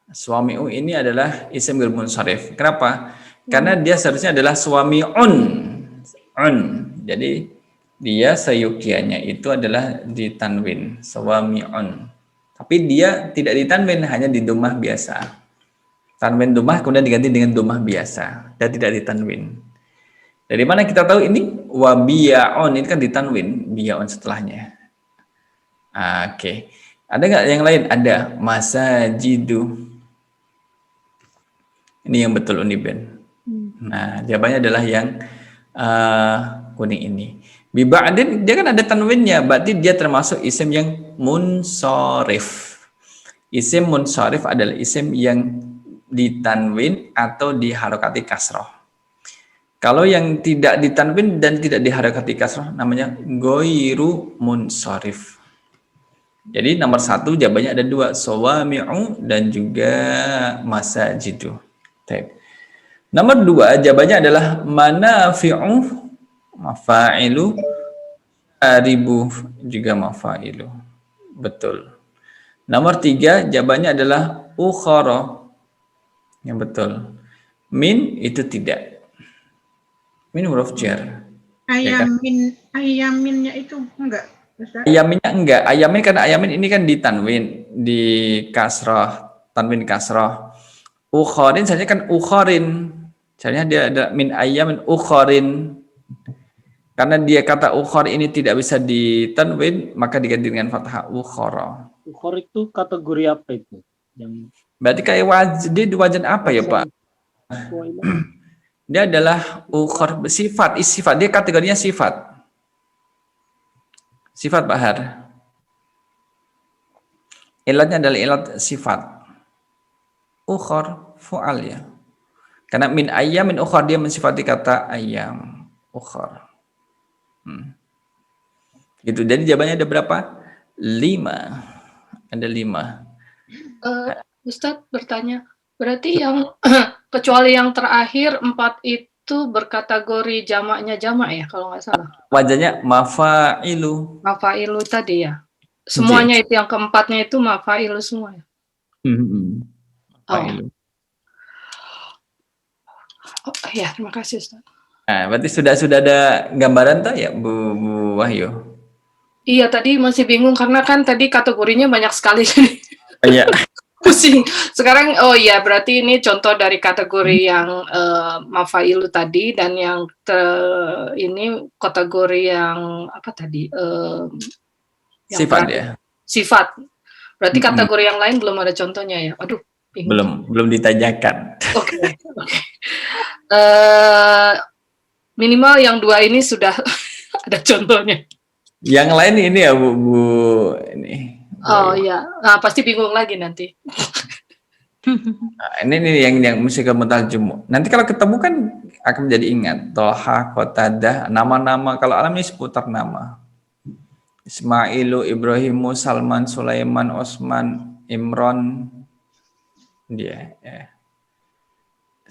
Suami'u ini adalah isim ghairu munsharif. Kenapa? Karena dia seharusnya adalah suami'un. Jadi dia sayukianya itu adalah ditanwin, suami'un. Tapi dia tidak ditanwin, hanya di domah biasa. Tanwin domah kemudian diganti dengan domah biasa. Dan tidak ditanwin. Dari mana kita tahu ini? Wabiya'un, ini kan ditanwin. Biya'un setelahnya. Oke. Ada nggak yang lain? Ada. Masajidu. Ini yang betul Uniben. Nah, jawabannya adalah yang kuning ini. Bi ba'din dia kan ada tanwinnya, berarti dia termasuk isim yang munsharif. Isim munsharif adalah isim yang ditanwin atau diharokati kasroh. Kalau yang tidak ditanwin dan tidak diharokati kasroh namanya goiru munsharif. Jadi nomor 1 jawabannya ada 2, sawami'u dan juga masajidu. Baik. Nomor 2 jawabannya adalah manafi'u, mafa'ilu, aribu juga mafa'ilu. Betul. Nomor 3 jawabannya adalah ukhara. Yang betul. Min itu tidak. Min huruf jar. Ya kan? Ayaminnya itu enggak, Ustaz? Ayaminnya enggak. Ayamin karena ayamin ini kan ditanwin, di kasrah, tanwin kasrah. Ukharin saja kan ukharin. Caranya dia ada min ayamin ukharin. Karena dia kata ukhar ini tidak bisa ditanwin, maka diganti dengan fathah ukhara. Ukhor itu kategori apa itu? Yang Berarti kayak dia di wajan apa ya, Pak? Dia adalah ukhar sifat, sifat. Dia kategorinya sifat. Sifat, Pak Har. Ilatnya adalah ilat sifat. Ukhar fu'al ya. Karena min ayam min ukhar dia mensifati kata ayam ukhar. Gitu. Jadi jawabannya ada berapa? 5. Ada 5. Ustadz bertanya, berarti yang kecuali yang terakhir 4 itu berkategori jamaknya jamak ya kalau nggak salah. Wajahnya mafa'ilu. Mafailu tadi ya. Semuanya itu yang keempatnya itu mafailu semua ya. Mafa'ilu. Oh ya, terima kasih Ustaz. Nah, berarti sudah ada gambaran tak ya Bu Wahyu? Iya, tadi masih bingung karena kan tadi kategorinya banyak sekali. Iya. Pusing. Sekarang berarti ini contoh dari kategori yang mafailu tadi dan yang ini kategori yang apa tadi? Yang Sifat terakhir. ya. Sifat. Berarti kategori yang lain belum ada contohnya ya. Aduh, bingung. Belum ditanyakan. Oke. Minimal yang 2 ini sudah ada contohnya. Yang lain ini ya Bu ini. Oh iya, nah, pasti bingung lagi nanti. Nah, ini yang mesti kamu tarjum. Nanti kalau ketemu kan akan menjadi ingat. Toha, Qatadah, nama-nama. Kalau alam ini seputar nama. Ismailu, Ibrahimu, Salman, Sulaiman, Osman, Imron. Dia. Ya.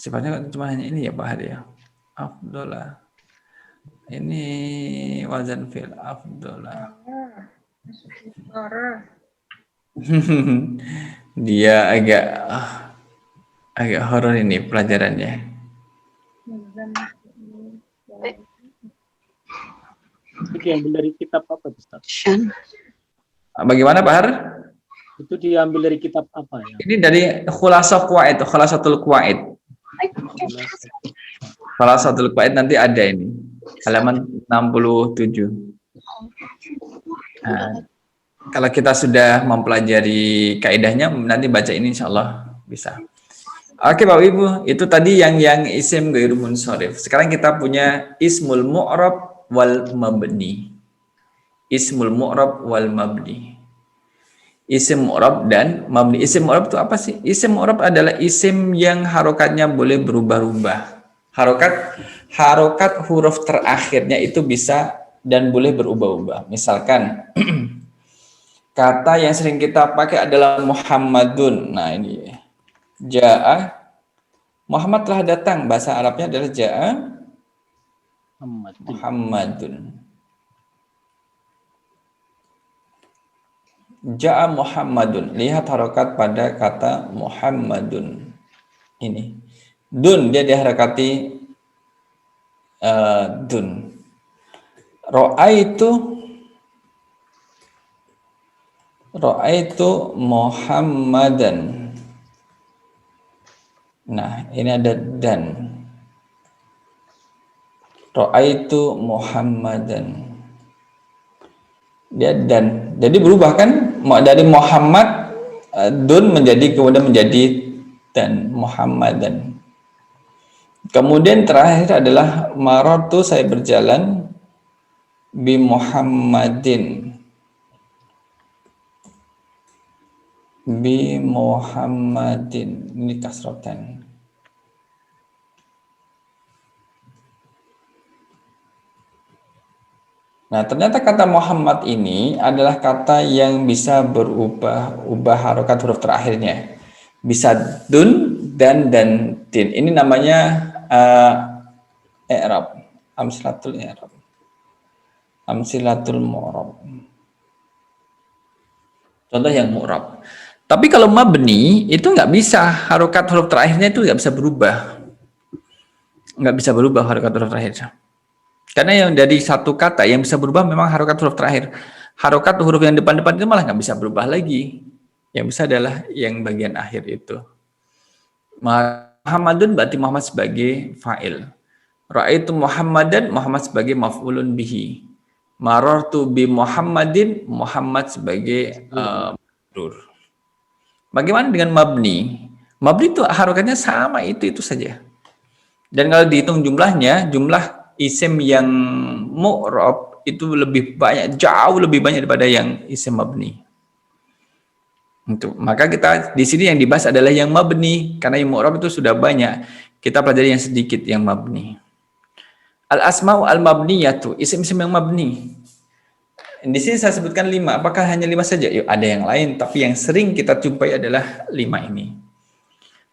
Sifatnya cuma hanya ini ya Pak Hadi ya. Afdolah. Ini wazan fil afdolah. Dia agak horor ini pelajarannya. itu diambil dari kitab apa, Ustaz? Bagaimana Pak Har? Itu diambil dari kitab apa ya? Ini dari Khulasatul Qawaid. Khulasatul Qawaid nanti ada ini. Halaman 67. Nah, kalau kita sudah mempelajari kaidahnya nanti baca ini insyaallah bisa. Oke Bapak Ibu, itu tadi yang isim ghairu munsharif. Sekarang kita punya ismul mu'rab wal mabni. Ismul mu'rab wal mabni. Isim mu'rab dan mabni. Isim mu'rab itu apa sih? Isim mu'rab adalah isim yang harokatnya boleh berubah-ubah. Harokat huruf terakhirnya itu bisa dan boleh berubah-ubah. Misalkan kata yang sering kita pakai adalah Muhammadun. Nah ini Ja'a, Muhammad telah datang. Bahasa Arabnya adalah Ja'a Muhammadun. Ja'a Muhammadun. Lihat harokat pada kata Muhammadun. Ini. Dun, dia diharakati dun. Ra'aitu Muhammadan. Nah, ini ada dan. Ra'aitu Muhammadan. Dia dan. Jadi berubah kan? Dari Muhammad dun kemudian menjadi dan Muhammadan. Kemudian terakhir adalah marartu, saya berjalan, bi Muhammadin. Bi Muhammadin. Ini kasrotan. Nah, ternyata kata Muhammad ini adalah kata yang bisa ubah harokat huruf terakhirnya. Bisa dun dan tin. Ini namanya i'rab, amsilatul i'rab. Amsilatul mu'rab. Contoh yang mu'rab. Tapi kalau mabni itu nggak bisa, harokat huruf terakhirnya itu nggak bisa berubah. Nggak bisa berubah harokat huruf terakhirnya. Karena yang dari satu kata yang bisa berubah memang harokat huruf terakhir. Harokat huruf yang depan-depan itu malah nggak bisa berubah lagi. Yang bisa adalah yang bagian akhir itu. Muhammadun berarti Muhammad sebagai fa'il. Ra'aitu Muhammadan, Muhammad sebagai maf'ulun bihi. Marartu bi Muhammadin, Muhammad sebagai majrur. Bagaimana dengan mabni? Mabni itu harokatnya sama, itu saja. Dan kalau dihitung jumlahnya, jumlah isim yang mu'rab itu lebih banyak, jauh lebih banyak daripada yang isim mabni. Maka kita di sini yang dibahas adalah yang mabni, karena yang mu'rab itu sudah banyak. Kita pelajari yang sedikit yang mabni. Al-asma'u al-mabniyatu, isim-isim yang mabni. Di sini saya sebutkan 5. Apakah hanya 5 saja? Yuk, ada yang lain, tapi yang sering kita jumpai adalah 5 ini.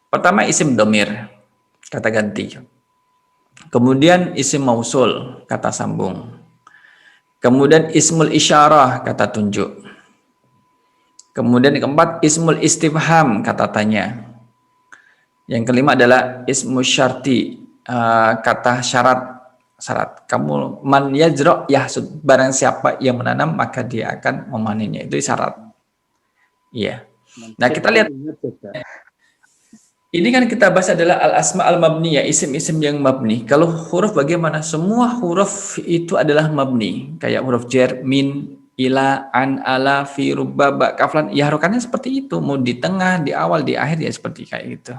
Pertama, isim domir, kata ganti. Kemudian isim mausul, kata sambung. Kemudian ismul isyarah, kata tunjuk. Kemudian yang keempat, ismul istifham, kata tanya. Yang kelima adalah ismul syarti, kata syarat. Kamu man yajra yahsud, barang siapa yang menanam maka dia akan memanennya. Itu syarat. Iya. Nah, kita lihat. Ini kan kita bahas adalah al-asma al-mabniyah, isim-isim yang mabni. Kalau huruf bagaimana? Semua huruf itu adalah mabni. Kayak huruf jar, min, ila, an, ala, fi, rubba, ba, kaflan. Ya harokatnya seperti itu. Mau di tengah, di awal, di akhir ya seperti kayak gitu.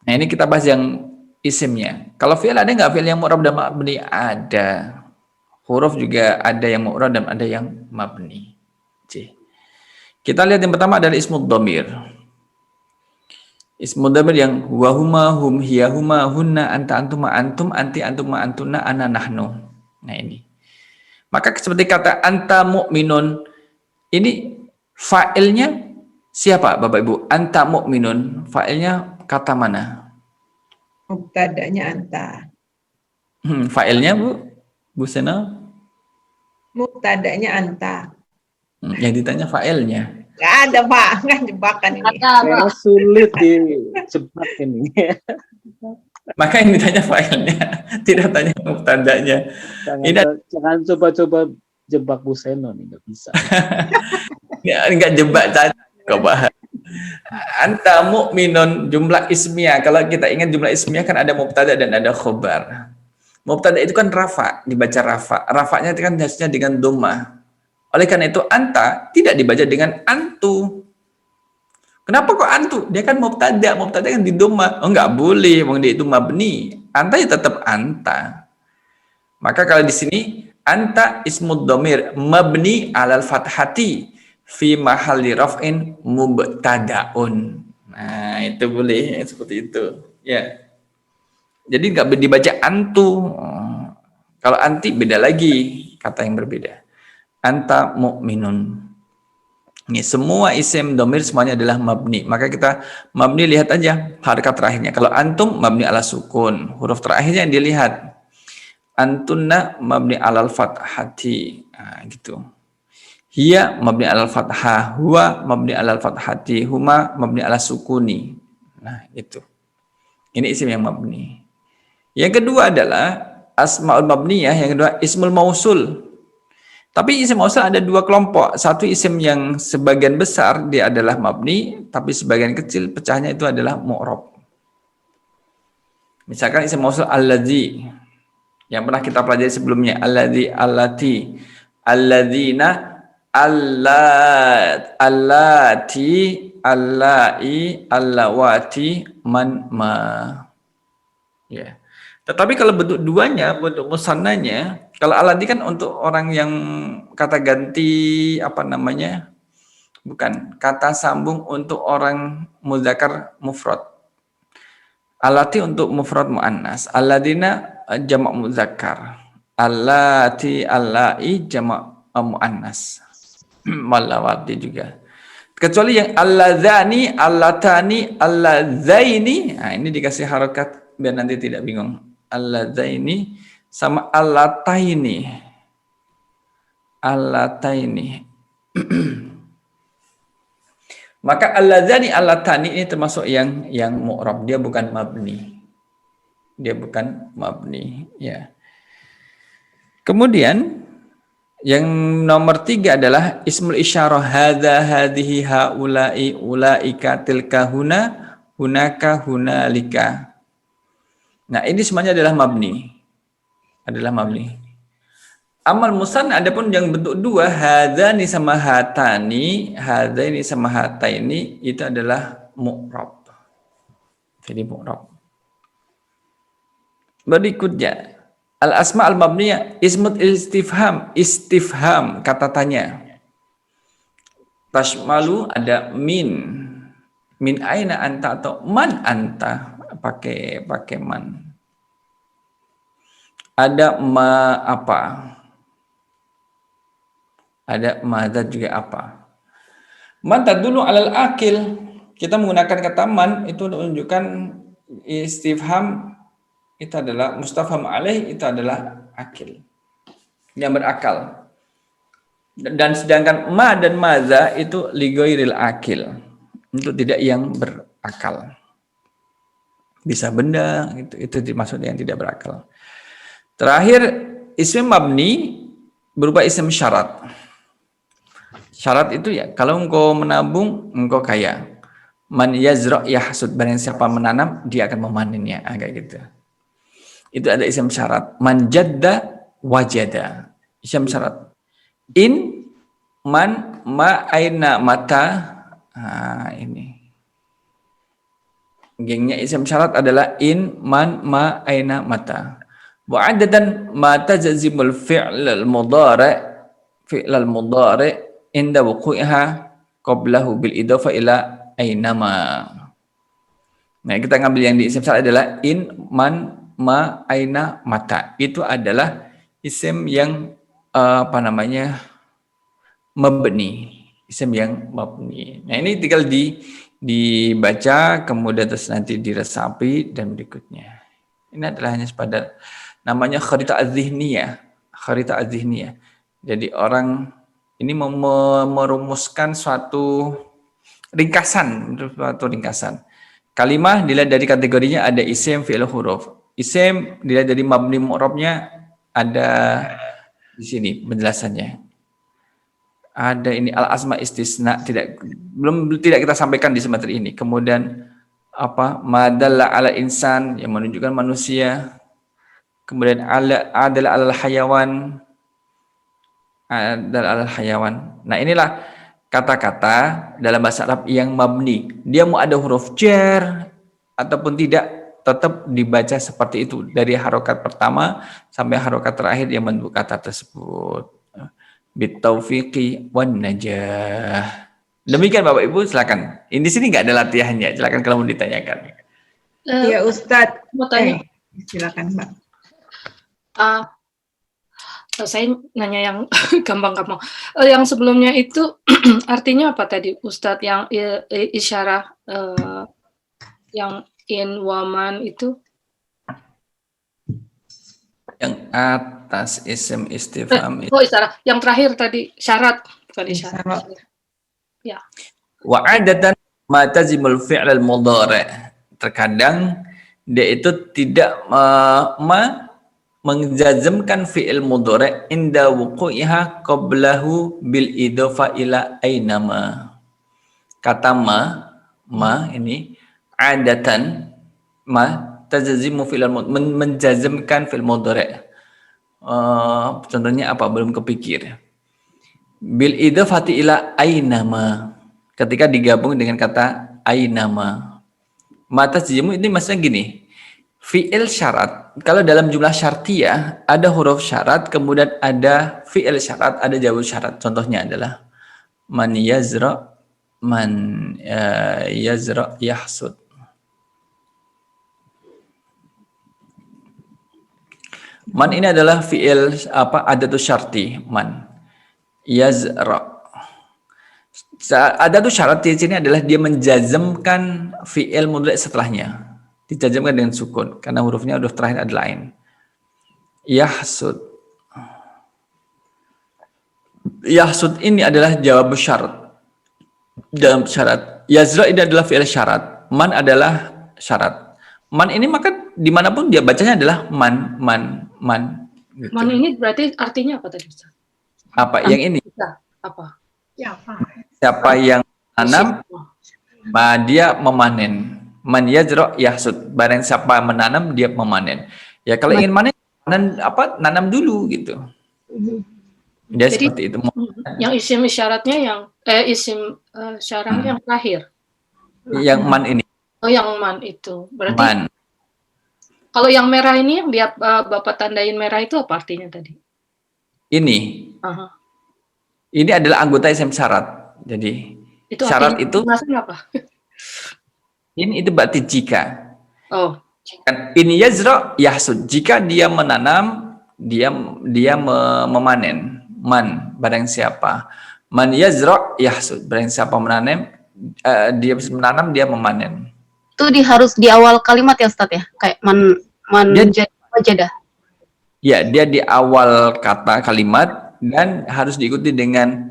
Nah, ini kita bahas yang isimnya. Kalau fi'il ada nggak fi'il yang mu'rab dan mabni? Ada. Huruf juga ada yang mu'rab dan ada yang mabni. Kita lihat yang pertama adalah ismud dhamir. Ismul dhamir yang wahuma, hum, hiya, huma, hunna, anta, antuma, antum, anti, antuma, antuna, ana, nahnu. Nah ini. Maka seperti kata anta mu'minun, ini fa'ilnya siapa Bapak Ibu? Anta mu'minun, fa'ilnya kata mana? Mubtada'nya anta. Fa'ilnya Bu Sena? Mubtada'nya anta. Yang ditanya fa'ilnya. Nggak ada, Pak. Nggak jebakan ini. Karena sulit dijebak ini. Maka yang ditanya fa'ilnya, tidak tanya mubtada'nya. Jangan coba-coba jebak Bu Seno nih, nggak bisa. Ya, enggak jebak saja kok bahas. Anta mu'minun, jumlah ismiyah. Kalau kita ingat jumlah ismiyah kan ada mubtada dan ada khobar. Mubtada itu kan rafa, dibaca rafa. Rafanya itu kan harusnya dengan dhamma. Oleh karena itu anta tidak dibaca dengan antu. Kenapa kok antu? Dia kan mubtada kan di dhamma. Oh, enggak boleh, wong dia itu mabni. Anta ya tetap anta. Maka kalau di sini anta ismud dhamir mabni alal fathati fi mahalli raf'in mubtadaun. Nah, itu boleh seperti itu. Ya. Jadi enggak dibaca antu. Kalau anti beda lagi, kata yang berbeda. Anta mu'minun. Ini semua isim domir semuanya adalah mabni. Maka kita mabni lihat aja harakat terakhirnya. Kalau antum mabni ala sukun, huruf terakhirnya yang dilihat. Antunna mabni alal fathati. Nah, gitu. Hiya mabni alal fathah, huwa mabni alal fathati, huma mabni ala sukuni. Nah, itu. Ini isim yang mabni. Yang kedua adalah asmaul mabniyah, yang kedua ismul mausul. Tapi isim mausul ada dua kelompok. Satu isim yang sebagian besar dia adalah mabni, tapi sebagian kecil pecahnya itu adalah mu'rab. Misalkan isim mausul alladzi yang pernah kita pelajari sebelumnya, alladzi, allati, alladzina, allati, allai, allawati, man, ma. Ya. Tetapi kalau bentuk duanya, bentuk musannanya, kalau alladzi kan untuk orang yang kata ganti apa namanya? Bukan, kata sambung untuk orang muzakkar mufrad. Allati untuk mufrad muannas, alladzina jamak muzakkar. Allati allai jamak muannas. Malawati juga. Kecuali yang alladzani, allatani, alladzaini, nah ini dikasih harokat biar nanti tidak bingung. Alladzaini sama allataini. Allataini. Maka alladzani, allatani ini termasuk yang mu'rab, dia bukan mabni. Dia bukan mabni, ya. Kemudian yang nomor 3 adalah ismul isyarah hadza, hadhihi, haula'i, ulaika, tilka, huna, hunaka, hunalika. Nah, ini semuanya adalah mabni. Adalah mabni. Amal musanna adapun yang bentuk dua, hadzani sama hatani, hadzaini sama hataini itu adalah mu'rab. Jadi mu'rab. Berikutnya al asma al mabniyah ismut istifham, istifham kata tanya. Tashmalu ada min aina anta atau man anta, pakai man. Ada ma apa? Ada madza juga apa? Man tadullu alal akil. Kita menggunakan kata man itu untuk menunjukkan istifham, itu adalah mustafham alaih, itu adalah akil, yang berakal. Dan sedangkan ma dan madza itu lighairil akil, untuk tidak yang berakal. Bisa benda, itu dimaksud yang tidak berakal. Terakhir, isim mabni berupa isim syarat. Syarat itu ya, kalau engkau menabung, engkau kaya. Man yazra' yahsud, barang siapa menanam, dia akan memanennya. Kayak gitu. Itu ada isim syarat. Man jadda wajada. Isim syarat. In, man, ma, aina, mata. Nah, ini. Gengnya isim syarat adalah in, man, ma, aina, mata. Wa adatan ma tajzimul fi'lal mudhari' inda wuqu'iha qablahu bil idafa ila ainama. Nah, kita ngambil yang di isim syarat adalah in, man, ma, aina, mata. Itu adalah isim yang mabni. Isim yang mabni. Nah, ini tinggal dibaca, kemudian terus nanti diresapi dan berikutnya. Ini adalah hanya sekedar namanya kharita az-zihniyah. Kharita az-zihniyah. Jadi orang ini merumuskan suatu ringkasan. Kalimah dilihat dari kategorinya ada isim, fi'il, huruf. Isim dilihat dari mabni mu'rabnya ada di sini penjelasannya. Ada ini al-asma istisna, tidak kita sampaikan di semester ini. Kemudian apa? Madalla ala insan yang menunjukkan manusia. Kemudian adalah alal hayawan. Adalah alal hayawan. Nah, inilah kata-kata dalam bahasa Arab yang mabni. Dia mau ada huruf jar ataupun tidak, tetap dibaca seperti itu dari harokat pertama sampai harokat terakhir yang membentuk kata tersebut. Bitaufiqi wan najah. Demikian Bapak Ibu, silakan. Ini di sini nggak ada latihannya. Silakan kalau mau ditanyakan. Ya Ustadz. Mau tanya. Silakan Mbak. Saya nanya yang gampang-gampang. Yang sebelumnya itu artinya apa tadi Ustadz, yang isyarah yang in waman itu? Yang atas isim istifham itu. Oh, isyarah. Yang terakhir tadi syarat, bukan isyarat. Ya. Wa adatan ma tazimul fi'lal mudhari'. Terkadang dia itu tidak menjazmkan fi'il mudhari' inda wuqu'iha qablahu bil idhafa ila ainama. Kata ma ini adatan ma tajazimu fi'il menjazmkan fi'il mudhari'. Contohnya apa? Belum kepikir. Bil idhafati ila ainama. Ketika digabung dengan kata ainama. Mata tajazimu ini maksudnya gini. Fi'il syarat. Kalau dalam jumlah syartiyah ada huruf syarat, kemudian ada fi'il syarat, ada jawab syarat. Contohnya adalah man yazra, yahsud. Man ini adalah fi'il adatus syarti, man. Yazra. Adatus syarat di sini adalah dia menjazmkan fi'il mudhari setelahnya. Dijazmkan dengan sukun karena huruf terakhir adalah ain. Yahsud. Yahsud ini adalah jawab syarat. Dalam syarat. Yazra ini adalah fi'il syarat. Man adalah syarat. Man ini maka dimanapun dia bacanya adalah man. Gitu. Man ini berarti artinya apa tadi Ustaz? Apa yang ini? Apa? Siapa yang menanam, dia memanen. Man yazra yahsud. Barang siapa menanam, dia memanen. Ya kalau ingin manen, nanam dulu gitu. Dia Jadi, seperti itu. Yang isim syaratnya yang terakhir. Yang man ini. Oh, yang man itu. Berarti Man. kalau yang merah ini yang dia Bapak tandain merah itu apa artinya tadi? Ini. Aha. Ini adalah anggota isim syarat. Jadi Itu syarat artinya itu maksudnya apa? itu berarti jika. Oh, Ini yazra yahsud. Jika dia menanam, dia memanen. Man, barang siapa. Man yazra yahsud. Barang siapa menanam, dia menanam, dia memanen. Itu harus di awal kalimat ya Ustaz ya? Kayak wajadah. Ya, dia di awal kata kalimat dan harus diikuti dengan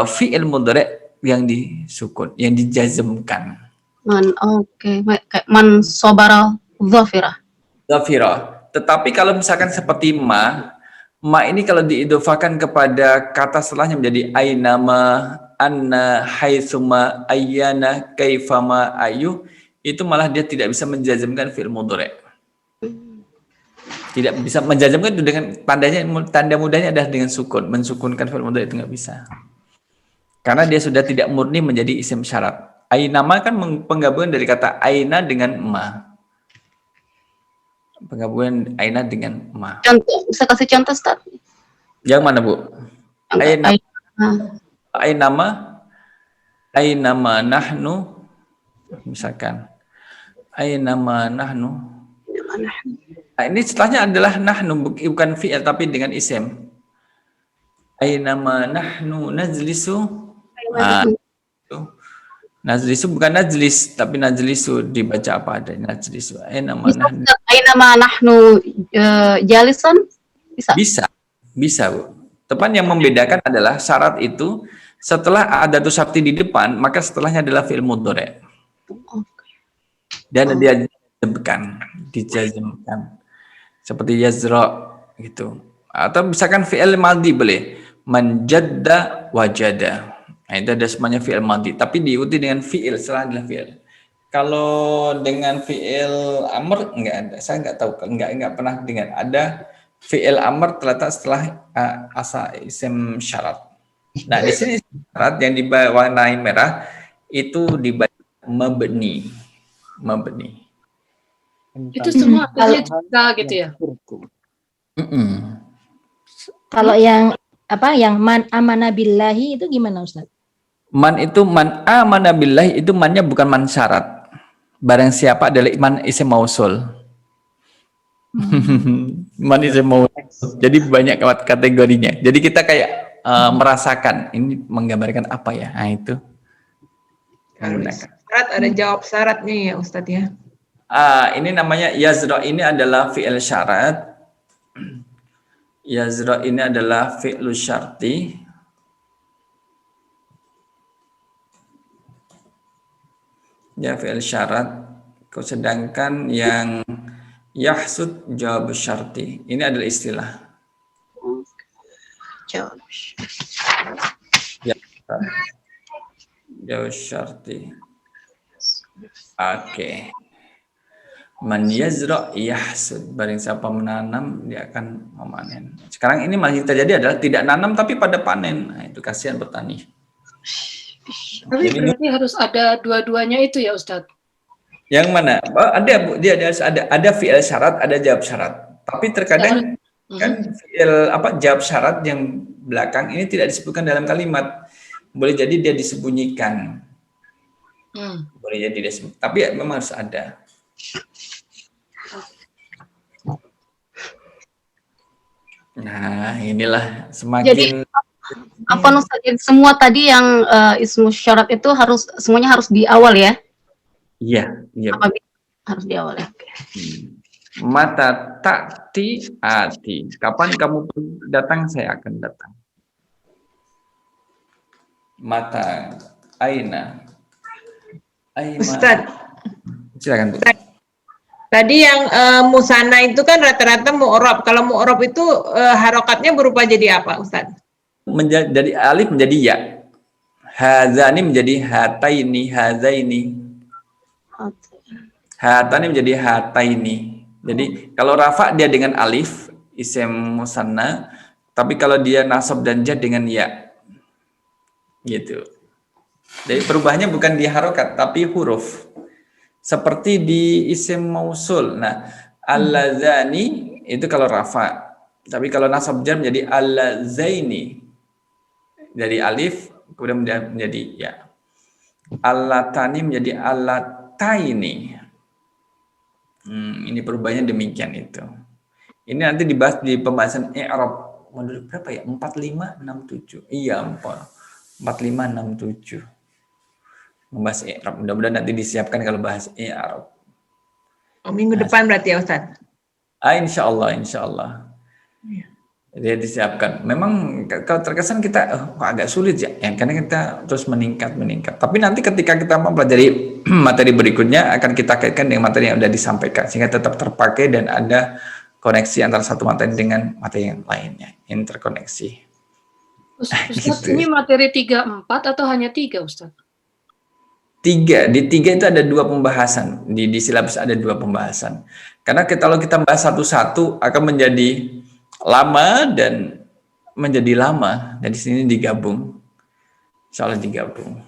fi'il mudhari yang disukun, yang dijazmkan. Kayak man sobara dhafirah. Dhafirah. Tetapi kalau misalkan seperti ma ini kalau diidofakan kepada kata setelahnya menjadi ainama, anna, haitsuma, ayyana, kaifama, ayu, itu malah dia tidak bisa menjazmkan fi'il mudhari. Tidak bisa menjazmkan itu dengan tanda mudahnya adalah dengan sukun. Mensukunkan fi'il mudhari itu nggak bisa. Karena dia sudah tidak murni menjadi isim syarat. Ainama kan penggabungan dari kata aina dengan ma. Penggabungan aina dengan ma. Contoh, bisa kasih contoh Ustaz? Yang mana, Bu? Ainama nahnu, misalkan. Ainama nahnu. Nah, ini setelahnya adalah nahnu, bukan fi'il tapi dengan isim. Ainama nahnu najlisu. Najlisu bukan najlis, tapi najlisu dibaca apa adanya. Najlisu. Ainama nahnu jalisan? Bisa, Bu. Tepan yang membedakan adalah syarat itu setelah ada syarti di depan, maka setelahnya adalah fi'il mudhari. Dan dia dijazmkan. Seperti yazra gitu. Atau misalkan fi'il madhi boleh. Man jadda wajada. Nah, itu ada semuanya fi'il madhi, tapi diikuti dengan fi'il, setelah adalah fi'il. Kalau dengan fi'il amr enggak ada. Saya enggak tahu, enggak pernah dengar ada fi'il amr terletak setelah isim syarat. Nah, di sini syarat yang diwarnai merah itu dibaca mabni. itu semua artinya jika gitu ya. Kalau yang man amana billahi itu gimana Ustaz? Man itu man amana billahi itu mannya bukan man syarat. Barang siapa adalah man isim mausul. Man isim mausul. Jadi banyak kategorinya. Jadi kita kayak merasakan ini menggambarkan apa ya? Nah, itu. Syarat ada jawab syaratnya ya Ustadz ya. Ini namanya yazra, ini adalah fi'il syarat. Yazra ini adalah fi'lu syarti. Ya, fi'il syarat. Sedangkan yang yahsud jawab syarti. Ini adalah istilah. Jawab syarti. Oke. Man yazra yahsud. Barang siapa menanam, dia akan memanen. Sekarang ini masih terjadi adalah tidak nanam tapi pada panen. Nah, itu kasihan petani. Tapi berarti harus ada dua-duanya itu ya Ustadz? Yang mana? Oh, ada Bu, dia ada fi'il syarat, ada jawab syarat. Tapi terkadang kan fi'il jawab syarat yang belakang ini tidak disebutkan dalam kalimat. Boleh jadi dia disembunyikan. Boleh jadi dia disebut. Tapi ya, memang harus ada. Nah, inilah semakin Jadi apa Ustaz? Jadi semua tadi yang ismu syarat itu semuanya harus di awal ya? iya. Harus di awal ya. Mata ta'ti ati. Kapan kamu datang, saya akan datang. Mata aina. Ustaz, Silakan Bu. tadi yang musana itu kan rata-rata mu'rob. Kalau mu'rob itu harokatnya berupa jadi apa, Ustaz? Dari alif menjadi ya. Hazani menjadi hataini, hazaini. Hatani menjadi hataini. Jadi kalau rafa dia dengan alif, isim musanna, tapi kalau dia nasab dan jar dengan ya. Gitu. Jadi perubahannya bukan di harokat tapi huruf. Seperti di isim mausul. Nah, allazani itu kalau rafa. Tapi kalau nasab jar menjadi allazaini. Dari alif kemudian menjadi ya. Allatani menjadi allataini. Ini perubahannya demikian itu. Ini nanti dibahas di pembahasan i'rab modul berapa ya? 4567. Iya, 4567. Membahas i'rab. Mudah-mudahan nanti disiapkan kalau bahas i'rab. Minggu depan berarti ya, Ustaz? Insyaallah. Dia disiapkan. Memang kalau terkesan kita agak sulit ya, karena kita terus meningkat. Tapi nanti ketika kita mempelajari materi berikutnya akan kita kaitkan dengan materi yang sudah disampaikan sehingga tetap terpakai dan ada koneksi antara satu materi dengan materi yang lainnya, interkoneksi. Ustaz, Gitu. ini materi 3, 4 atau hanya 3, Ustaz? 3. Di 3 itu ada 2 pembahasan. Di silabus ada 2 pembahasan. Karena kalau kita bahas satu-satu akan menjadi lama dan menjadi lama. Dan di sini digabung. Insya Allah digabung.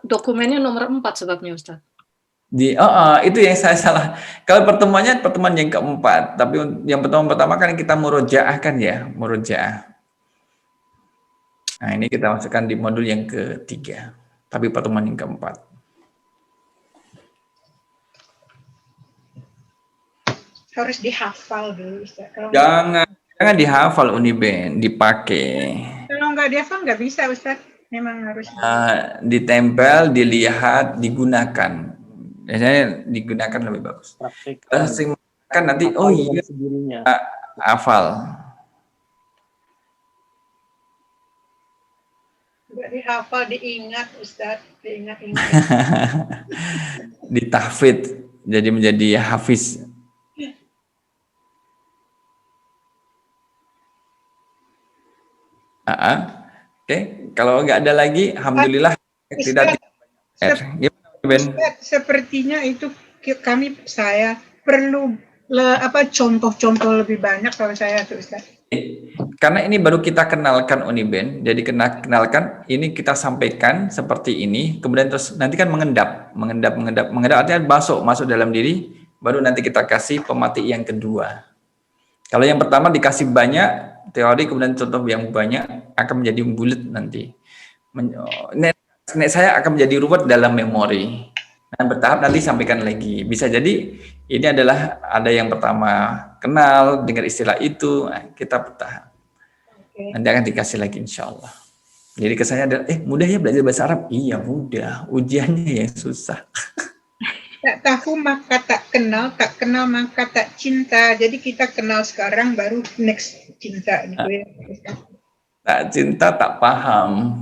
Dokumennya nomor 4 sebabnya, Ustaz. Itu yang saya salah. Kalau pertemuan yang keempat. Tapi yang pertemuan pertama kan kita murojaah kan ya. Murojaah. Nah ini kita masukkan di modul yang ketiga. Tapi pertemuan yang keempat. Harus dihafal dulu, Ustaz. Jangan dihafal Uniben, dipakai. Kalau nggak dihafal nggak bisa, Ustaz. Memang harus. Ditempel, dilihat, digunakan. Biasanya digunakan lebih bagus. Praktik. Kan nanti, oh iya, hafal. Nggak dihafal, diingat, Ustaz. Diingat-ingat. Ditahfidz, jadi menjadi hafiz. Oke. Kalau nggak ada lagi, alhamdulillah tidak. Sepertinya itu saya perlu contoh-contoh lebih banyak kalau saya tuh, Ustaz. Karena ini baru kita kenalkan Uniben, jadi kenalkan ini kita sampaikan seperti ini, kemudian terus nanti kan mengendap artinya masuk dalam diri, baru nanti kita kasih pematih yang kedua. Kalau yang pertama dikasih banyak teori, kemudian contoh yang banyak akan menjadi bulat nanti. Saya akan menjadi ruwet dalam memori. Nah, bertahap nanti sampaikan lagi. Bisa jadi ini adalah ada yang pertama kenal dengan istilah itu, kita bertahap. Nanti akan dikasih lagi insya Allah. Jadi kesannya adalah, mudah ya belajar bahasa Arab? Iya mudah, ujiannya yang susah. Tak tahu maka tak kenal maka tak cinta. Jadi kita kenal sekarang baru next cinta. Tak cinta tak paham.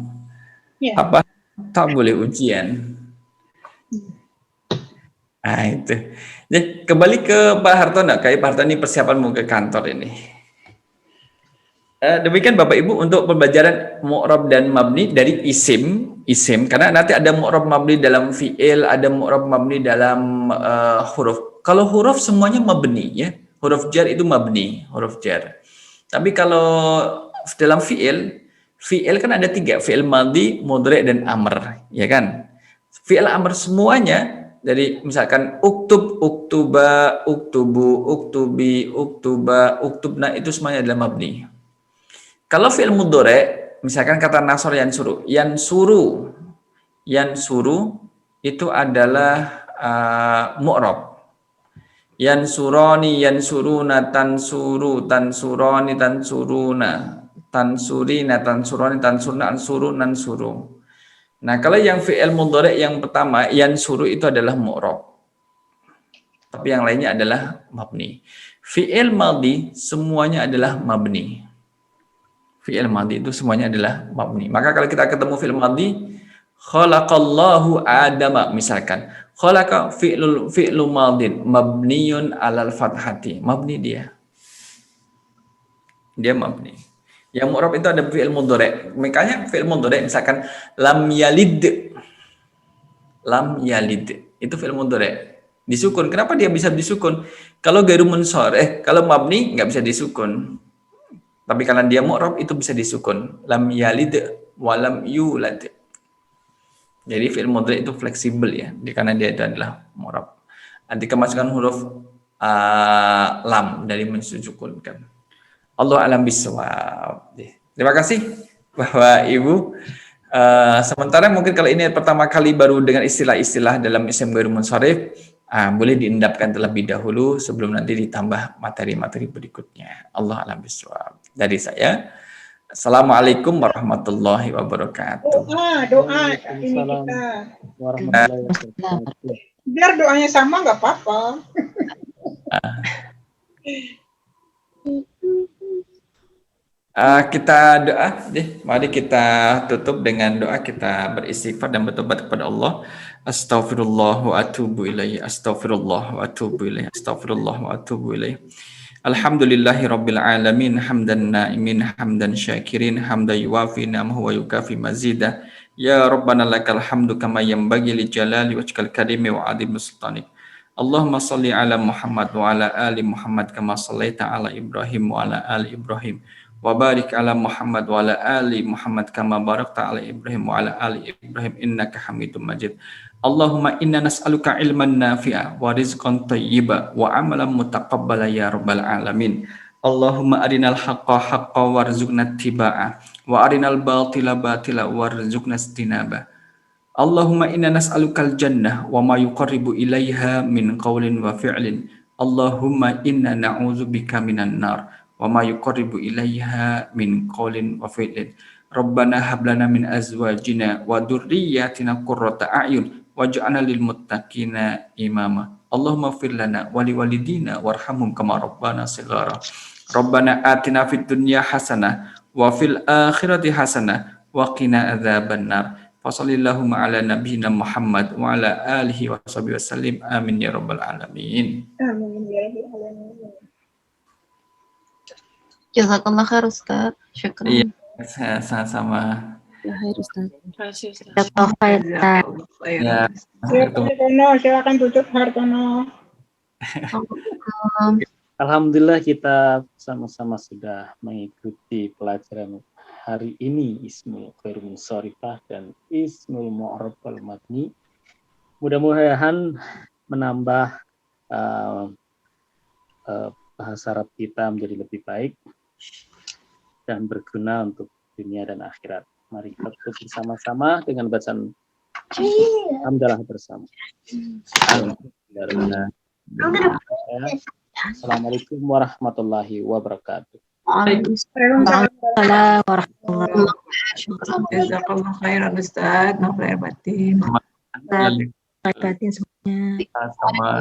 Ya. Apa? Tak boleh ujian. Itu. Jadi, kembali ke Pak Hartono. Kayak Pak Hartono ini persiapan mau ke kantor ini. Demikian Bapak Ibu untuk pembelajaran mu'rab dan mabni dari isim karena nanti ada mu'rab mabni dalam fi'il, ada mu'rab mabni dalam huruf. Kalau huruf semuanya mabni ya. Huruf jar itu mabni, huruf jar. Tapi kalau dalam fi'il kan ada 3, fi'il madhi, mudhari dan amr, ya kan? Fi'il amr semuanya Jadi misalkan uktub, uktuba, uktubu, uktubi, uktuba, uktubna itu semuanya adalah mabni. Kalau fi'il mudhari, misalkan kata nasor yansuru itu adalah mu'rab. Yansuroni, yansuruna, tansuru, tansuroni, tansuruna, tansurina, tansuroni, tansurna, ansuru, nansuru. Nah, kalau yang fi'il mudhari yang pertama, yansuru itu adalah mu'rab. Tapi yang lainnya adalah mabni. Fi'il madhi semuanya adalah mabni. Fi'il madhi itu semuanya adalah mabni. Maka kalau kita ketemu fi'il madhi, khalaqallahu adama misalkan. Khalaqa fi'lu madhin mabniyun alal fathati. Mabni dia. Dia mabni. Yang mu'rab itu ada fi'il mudhari. Makanya fi'il mudhari misalkan lam yalid. Lam yalid. Itu fi'il mudhari. Disukun. Kenapa dia bisa disukun? Kalau gairu munsharih, kalau mabni nggak bisa disukun. Tapi kalau dia mu'rab itu bisa disukun. Lam yalid wa lam yulad. Jadi fi'il mudhari itu fleksibel ya, karena dia itu adalah mu'rab. Nanti kemasukan huruf lam dari mensukunkan. Allah alam bisawab. Terima kasih bahwa Ibu. Sementara mungkin kalau ini pertama kali baru dengan istilah-istilah dalam isim ghairu munsharif, boleh diendapkan terlebih dahulu sebelum nanti ditambah materi-materi berikutnya. Allah alam bisawab. Dari saya, Assalamualaikum warahmatullahi wabarakatuh. Doa ini kita. Warahmatullahi wabarakatuh. Biar doanya sama nggak apa-apa. Kita doa deh, mari kita tutup dengan doa, kita beristighfar dan bertobat kepada Allah. Astaghfirullah wa atubu ilaih, astaghfirullah wa atubu ilaih, astaghfirullah wa atubu ilaih. Alhamdulillahi rabbil alamin, hamdan na'imin, hamdan syakirin, hamdan yuwafi ni'amahu wa yukafi mazidah. Ya Rabbana lakal hamdu kama yanbaghi li jalali wajhikal karimi wa 'azimi sultanik. Allahumma salli ala Muhammad wa ala ali Muhammad kama sallaita ala Ibrahim wa ala ali Ibrahim. Wa barik ala Muhammad wa ala ali Muhammad kama barakta ala Ibrahim wa ala ali Ibrahim innaka Hamidum Majid. Allahumma inna nas'aluka ilman nafi'a wa rizqan thayyiba wa amalan mutaqabbala ya rabbal alamin. Allahumma arinal haqqa haqqa warzuqna ittiba'a wa arinal batila batila warzuqna istinaba. Allahumma inna nas'alukal jannah wa ma yuqarribu ilaiha min qawlin wa fi'lin. Allahumma inna na'udzubika minan nar wa ma yuqarribu ilaiha min qawlin wa fi'lin. Rabbana hab lana min azwajina wa dhurriyyatina qurrata a'yun waj'alna lil muttaqina imama. Allahumma ighfir lana wa li walidina warhamhum kama rabbana shighara. Rabbana atina fid dunya hasanah wa fil akhirati hasanah wa qina adzabannar. Wassallallahu ala nabiyyina Muhammad wa ala alihi wa sahbihi wasallim. Amin ya rabbal alamin. Amin ya rabbal alamin. Jazakallah khair Ustaz. Syukran. Iya, sama-sama. Ya, Silakan tutup Hartono. Alhamdulillah kita sama-sama sudah mengikuti pelajaran hari ini Ismul Ghairu Munsharifah dan Ismul Mu'rab wal Mabni. Mudah-mudahan menambah bahasa Arab kita menjadi lebih baik dan berguna untuk dunia dan akhirat. Mari kita tutup bersama-sama dengan bacaan hamdalah bersama. Assalamualaikum warahmatullahi wabarakatuh. Waalaikumsalam warahmatullahi wabarakatuh. Jazakallah khairan Ustaz, maaf lahir batin. Batin semuanya. Sama.